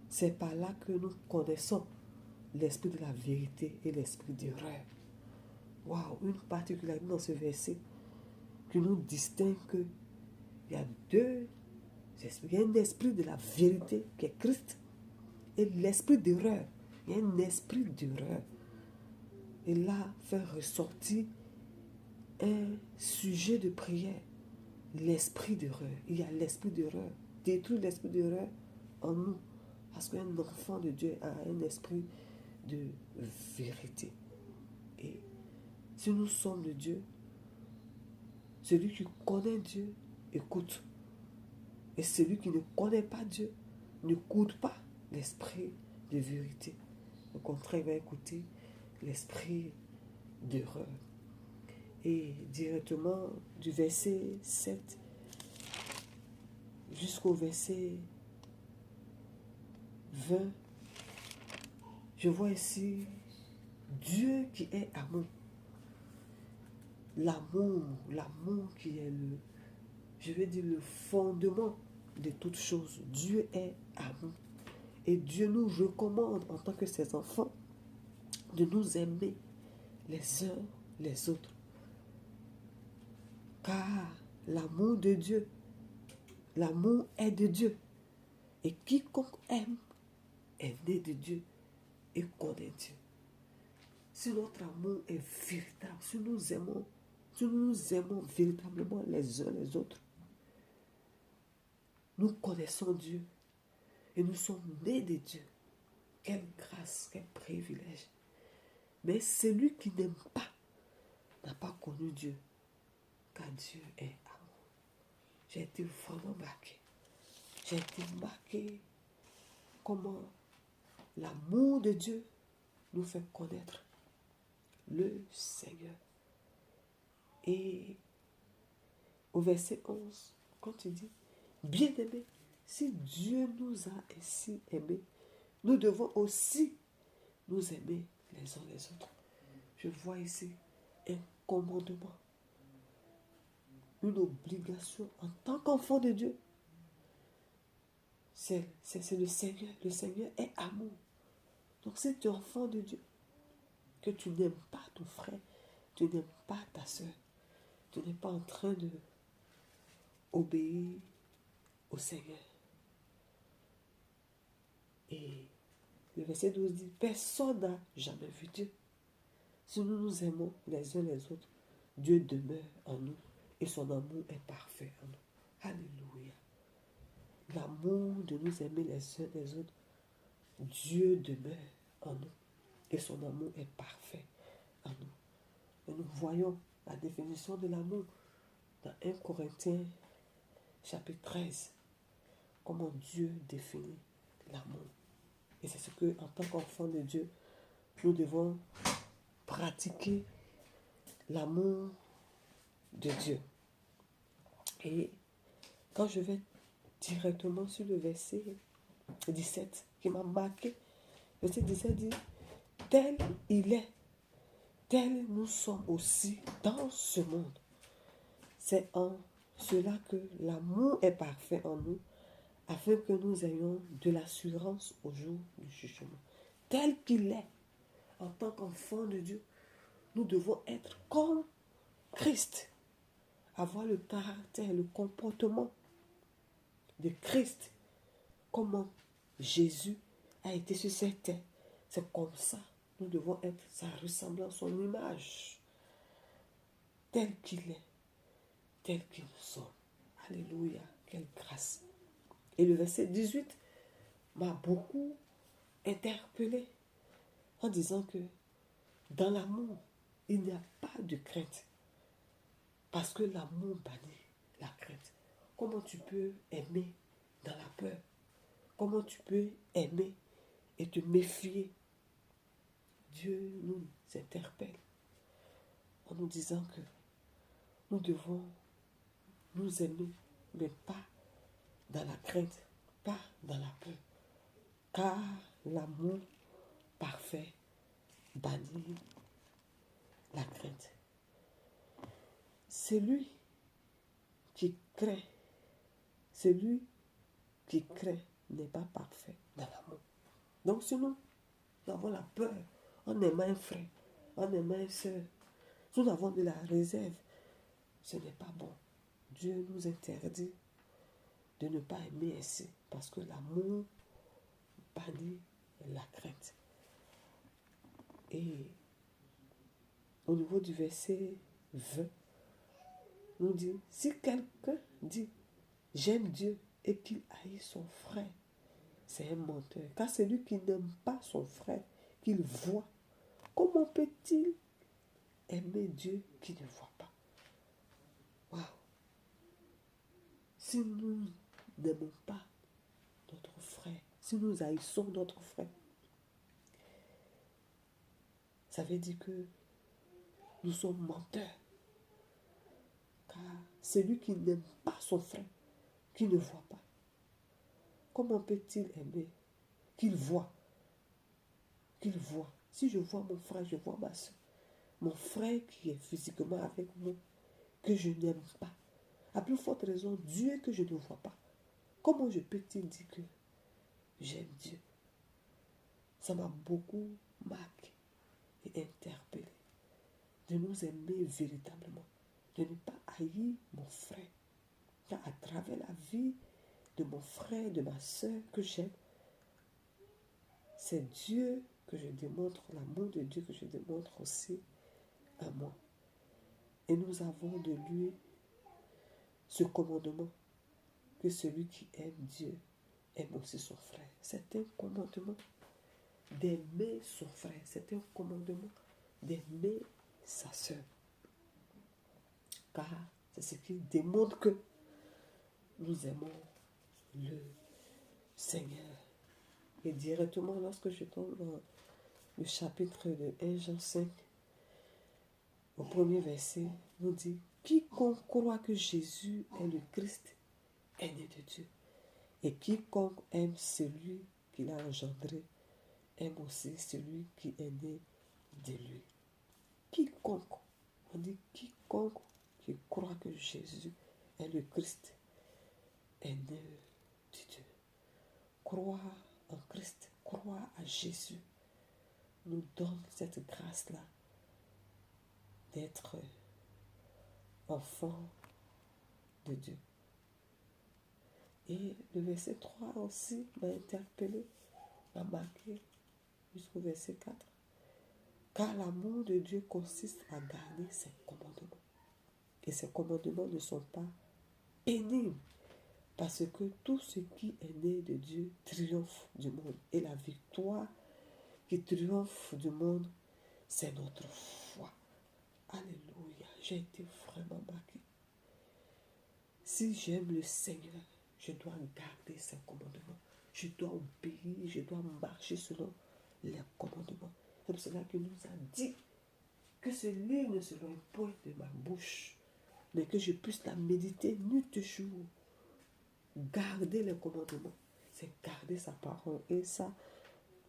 E: C'est par là que nous connaissons l'esprit de la vérité et l'esprit d'erreur. Waouh, une particularité dans ce verset qui nous distingue qu'il y a deux esprits. Il y a un esprit de la vérité qui est Christ et l'esprit d'erreur. Il y a un esprit d'erreur. Et là, faire ressortir un sujet de prière. L'esprit d'erreur. Il y a l'esprit d'erreur. Détruire l'esprit d'erreur en nous. Parce qu'un enfant de Dieu a un esprit de vérité. Et si nous sommes de Dieu, celui qui connaît Dieu écoute. Et celui qui ne connaît pas Dieu n'écoute pas l'esprit de vérité. Au contraire, il va écouter l'esprit d'erreur. Et directement du verset 7 jusqu'au verset 20, je vois ici Dieu qui est amour. L'amour qui est le fondement de toutes choses. Dieu est amour. Et Dieu nous recommande en tant que ses enfants de nous aimer les uns les autres. Car l'amour de Dieu, l'amour est de Dieu. Et quiconque aime est né de Dieu et connaît Dieu. Si notre amour est véritable, si nous nous aimons véritablement les uns les autres, nous connaissons Dieu et nous sommes nés de Dieu. Quelle grâce, quel privilège. Mais celui qui n'aime pas n'a pas connu Dieu, car Dieu est amour. J'ai été vraiment marqué. J'ai été marqué comment l'amour de Dieu nous fait connaître le Seigneur. Et au verset 11, quand il dit, bien-aimés, si Dieu nous a ainsi aimés, nous devons aussi nous aimer les uns les autres. Je vois ici un commandement, une obligation en tant qu'enfant de Dieu. C'est le Seigneur. Le Seigneur est amour. Donc si tu es enfant de Dieu, que tu n'aimes pas ton frère, tu n'aimes pas ta soeur, tu n'es pas en train de obéir au Seigneur. Et le verset 12 dit, personne n'a jamais vu Dieu. Si nous nous aimons les uns les autres, Dieu demeure en nous et son amour est parfait en nous. Alléluia. L'amour de nous aimer les uns les autres, Dieu demeure en nous et son amour est parfait en nous. Et nous voyons la définition de l'amour dans 1 Corinthiens chapitre 13, comment Dieu définit l'amour. Et c'est ce que, en tant qu'enfant de Dieu, nous devons pratiquer l'amour de Dieu. Et quand je vais directement sur le verset 17 qui m'a marqué, verset 17 dit, tel il est, tel nous sommes aussi dans ce monde. C'est en cela que l'amour est parfait en nous, afin que nous ayons de l'assurance au jour du jugement. Tel qu'il est, en tant qu'enfant de Dieu, nous devons être comme Christ, avoir le caractère, le comportement de Christ, comment Jésus a été sur cette terre. C'est comme ça Nous devons être sa ressemblance, son image, tel qu'il est, tel qu'il nous sommes. Alléluia, quelle grâce. Et le verset 18 m'a beaucoup interpellé en disant que dans l'amour, il n'y a pas de crainte. Parce que l'amour bannit la crainte. Comment tu peux aimer dans la peur? Comment tu peux aimer et te méfier? Dieu nous interpelle en nous disant que nous devons nous aimer, mais pas dans la crainte, pas dans la peur. Car l'amour parfait bannit la crainte. Celui qui craint n'est pas parfait dans l'amour. Donc si nous avons la peur en aimant un frère, en aimant une soeur, si nous avons de la réserve, ce n'est pas bon. Dieu nous interdit de ne pas aimer ainsi, parce que l'amour bannit la crainte. Et au niveau du verset 20, nous dit, si quelqu'un dit, j'aime Dieu, et qu'il haït son frère, c'est un menteur. Car celui qui n'aime pas son frère, qu'il voit, comment peut-il aimer Dieu qui ne voit pas? Waouh! Si nous n'aimons pas notre frère, si nous haïssons notre frère, ça veut dire que nous sommes menteurs. Car celui qui n'aime pas son frère, qui ne voit pas, comment peut-il aimer? Qu'il voit. Qu'il voit. Si je vois mon frère, je vois ma soeur. Mon frère qui est physiquement avec moi, que je n'aime pas. À plus forte raison, Dieu que je ne vois pas. Comment je peux-t-il dire que j'aime Dieu? Ça m'a beaucoup marqué et interpellé. De nous aimer véritablement. De ne pas haïr mon frère. Car à travers la vie de mon frère, de ma soeur que j'aime, c'est Dieu que je démontre, l'amour de Dieu que je démontre aussi à moi. Et nous avons de lui ce commandement, que celui qui aime Dieu aime aussi son frère. C'est un commandement d'aimer son frère. C'est un commandement d'aimer sa soeur. Car c'est ce qui démontre que nous aimons le Seigneur. Et directement, lorsque je tombe dans le chapitre de 1 Jean 5, au premier verset, nous dit, quiconque croit que Jésus est le Christ est né de Dieu. Et quiconque aime celui qu'il a engendré aime aussi celui qui est né de lui. Quiconque, on dit quiconque qui croit que Jésus est le Christ est né de Dieu. Croire en Christ, croire à Jésus nous donne cette grâce-là d'être enfant de Dieu. Et le verset 3 aussi m'a interpellé, m'a marqué jusqu'au verset 4. Car l'amour de Dieu consiste à garder ses commandements. Et ses commandements ne sont pas pénibles, parce que tout ce qui est né de Dieu triomphe du monde. Et la victoire qui triomphe du monde, c'est notre foi. Alléluia, j'ai été vraiment marqué. Si j'aime le Seigneur, je dois garder ses commandements. Je dois obéir, je dois marcher selon les commandements. C'est pour cela qu'il nous a dit que ce livre ne se loin point de ma bouche, mais que je puisse la méditer nuit et jour. Garder les commandements, c'est garder sa parole. Et ça,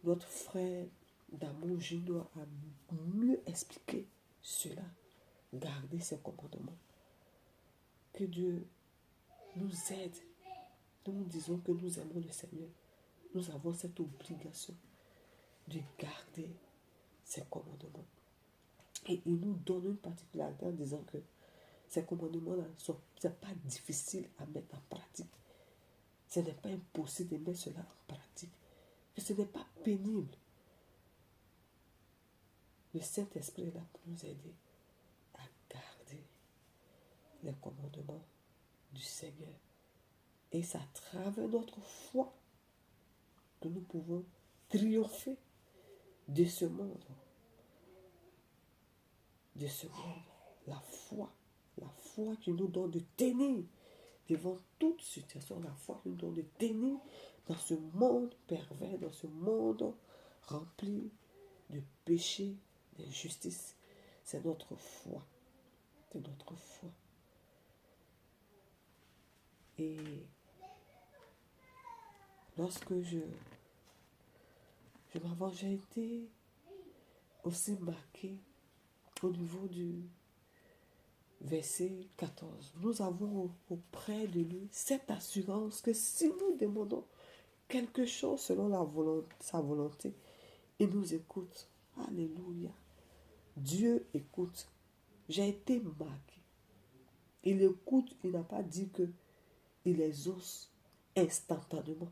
E: notre frère d'amour Junior a mieux expliqué cela. Garder ses commandements. Que Dieu nous aide. Nous disons que nous aimons le Seigneur. Nous avons cette obligation de garder ses commandements. Et il nous donne une particularité en disant que ces commandements-là ne sont pas difficiles à mettre en pratique. Ce n'est pas impossible de mettre cela en pratique. Que ce n'est pas pénible. le Saint-Esprit est là pour nous aider à garder les commandements du Seigneur. Et c'est à travers notre foi que nous pouvons triompher de ce monde. De ce monde. La foi qui nous donne de tenir devant toute situation, la foi qui nous donne de tenir dans ce monde pervers, dans ce monde rempli de péché, d'injustice. C'est notre foi. C'est notre foi. Et lorsque je m'avance, j'ai été aussi marqué au niveau du verset 14. Nous avons auprès de lui cette assurance que si nous demandons quelque chose selon sa volonté, il nous écoute. Alléluia. Dieu écoute. J'ai été marqué. Il écoute, il n'a pas dit que il exauce instantanément.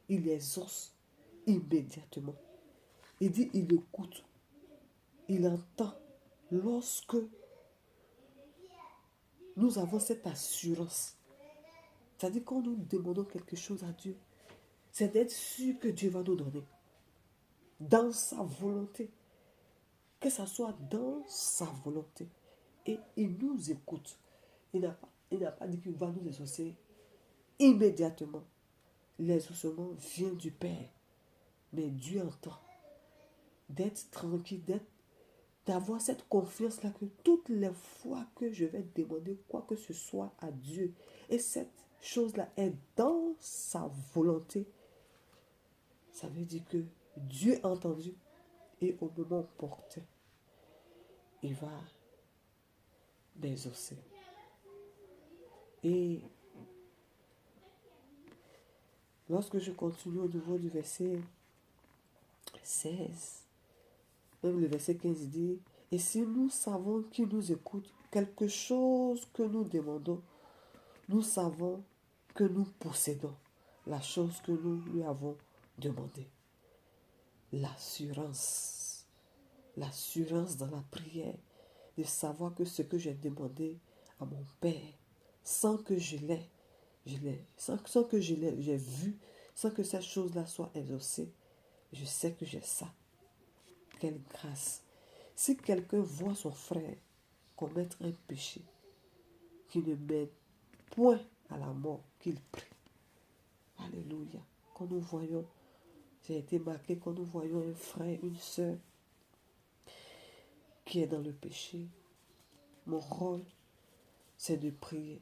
E: Il exauce immédiatement. Il dit il écoute. Il entend. Lorsque nous avons cette assurance, c'est-à-dire quand nous demandons quelque chose à Dieu, c'est d'être sûr que Dieu va nous donner. Dans sa volonté. Que ça soit dans sa volonté. Et il nous écoute. Il n'a pas dit qu'il va nous exaucer immédiatement. L'exaucement vient du Père. Mais Dieu entend. D'être tranquille, d'avoir cette confiance-là que toutes les fois que je vais demander quoi que ce soit à Dieu, et cette chose-là est dans sa volonté, ça veut dire que Dieu a entendu et au moment opportun, il va m'exaucer. Et lorsque je continue au niveau du verset 16, même le verset 15 dit, et si nous savons qu'il nous écoute, quelque chose que nous demandons, nous savons que nous possédons la chose que nous lui avons demandée. L'assurance dans la prière, de savoir que ce que j'ai demandé à mon Père, sans que je l'ai, sans que j'ai vu, sans que cette chose-là soit exaucée, je sais que j'ai ça. Quelle grâce! Si quelqu'un voit son frère commettre un péché qui ne mène point à la mort, qu'il prie. Alléluia. Quand nous voyons, j'ai été marqué, quand nous voyons un frère, une soeur qui est dans le péché, mon rôle, c'est de prier.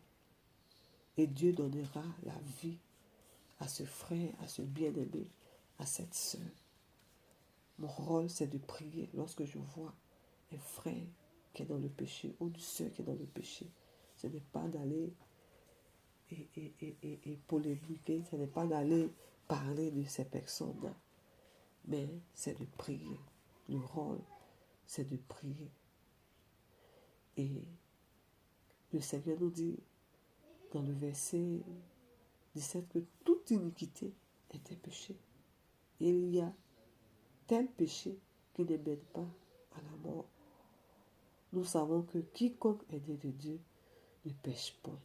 E: Et Dieu donnera la vie à ce frère, à ce bien-aimé, à cette soeur. Mon rôle, c'est de prier lorsque je vois un frère qui est dans le péché ou une soeur qui est dans le péché. Ce n'est pas d'aller et polémiquer, ce n'est pas d'aller parler de ces personnes-là, mais c'est de prier. Le rôle, c'est de prier. Et le Seigneur nous dit dans le verset 17 que toute iniquité est un péché. Et il y a tel péché qui ne mène pas à la mort. Nous savons que quiconque est né de Dieu ne pêche point.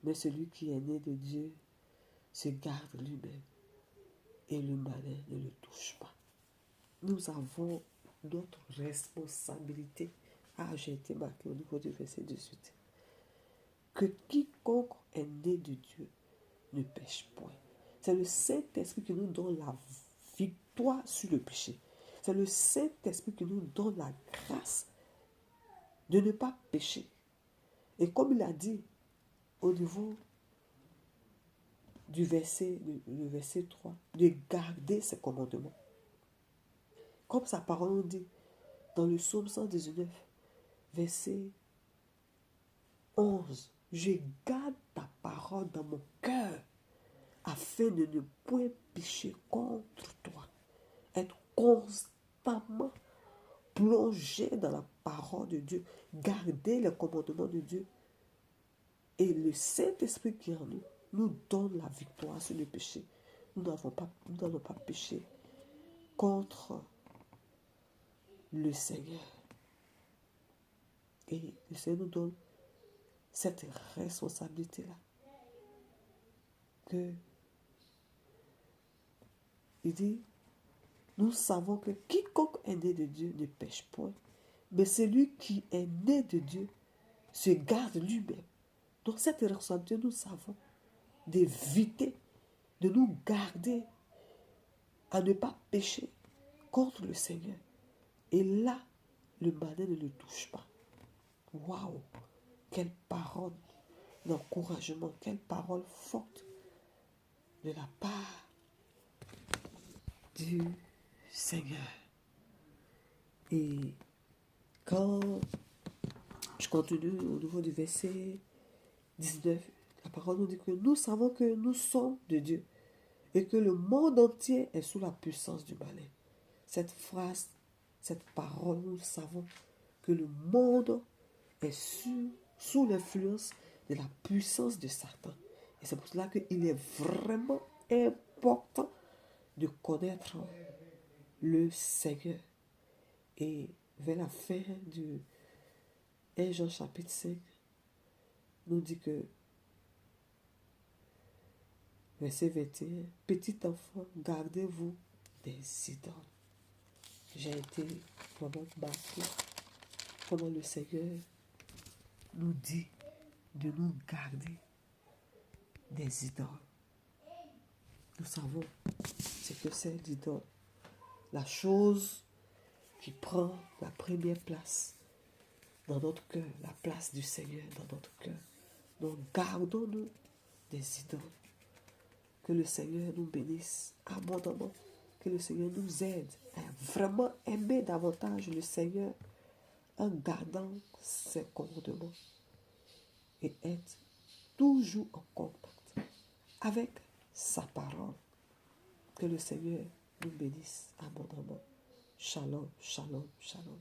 E: Mais celui qui est né de Dieu se garde lui-même. Et le malin ne le touche pas. Nous avons notre responsabilité. Ah, j'ai été marqué au niveau du verset 18. Que quiconque est né de Dieu ne pêche point. C'est le Saint-Esprit qui nous donne la victoire sur le péché. C'est le Saint-Esprit qui nous donne la grâce de ne pas pécher. Et comme il a dit au niveau du verset 3, de garder ses commandements. Comme sa parole nous dit dans le psaume 119, verset 11, je garde ta parole dans mon cœur afin de ne point pécher contre toi. Être constamment plongé dans la parole de Dieu, garder les commandements de Dieu. Et le Saint-Esprit qui est en nous donne la victoire sur le péché. Nous n'allons pas pécher contre le Seigneur. Et le Seigneur nous donne cette responsabilité-là. Que il dit, nous savons que quiconque est né de Dieu ne pêche point, mais celui qui est né de Dieu se garde lui-même. Donc cette responsabilité, nous savons d'éviter, de nous garder à ne pas pécher contre le Seigneur. Et là, le malin ne le touche pas. Waouh! Quelle parole d'encouragement, quelle parole forte de la part du Seigneur. Et quand je continue au niveau du verset 19, la parole nous dit que nous savons que nous sommes de Dieu et que le monde entier est sous la puissance du malin. Cette phrase, cette parole, nous savons que le monde est sous l'influence de la puissance de Satan. Et c'est pour cela qu'il est vraiment important de connaître le Seigneur. Et vers la fin du 1 Jean chapitre 5, nous dit que, verset 21, petit enfant, gardez-vous des idoles. J'ai été vraiment marqué comment le Seigneur nous dit de nous garder des idoles. Nous savons ce que c'est l'idole. La chose qui prend la première place dans notre cœur, la place du Seigneur dans notre cœur. Donc gardons-nous des idoles. Que le Seigneur nous bénisse abondamment. Que le Seigneur nous aide à vraiment aimer davantage le Seigneur en gardant ses commandements et être toujours en contact avec sa parole. Que le Seigneur nous bénisse abondamment. Shalom, shalom, shalom.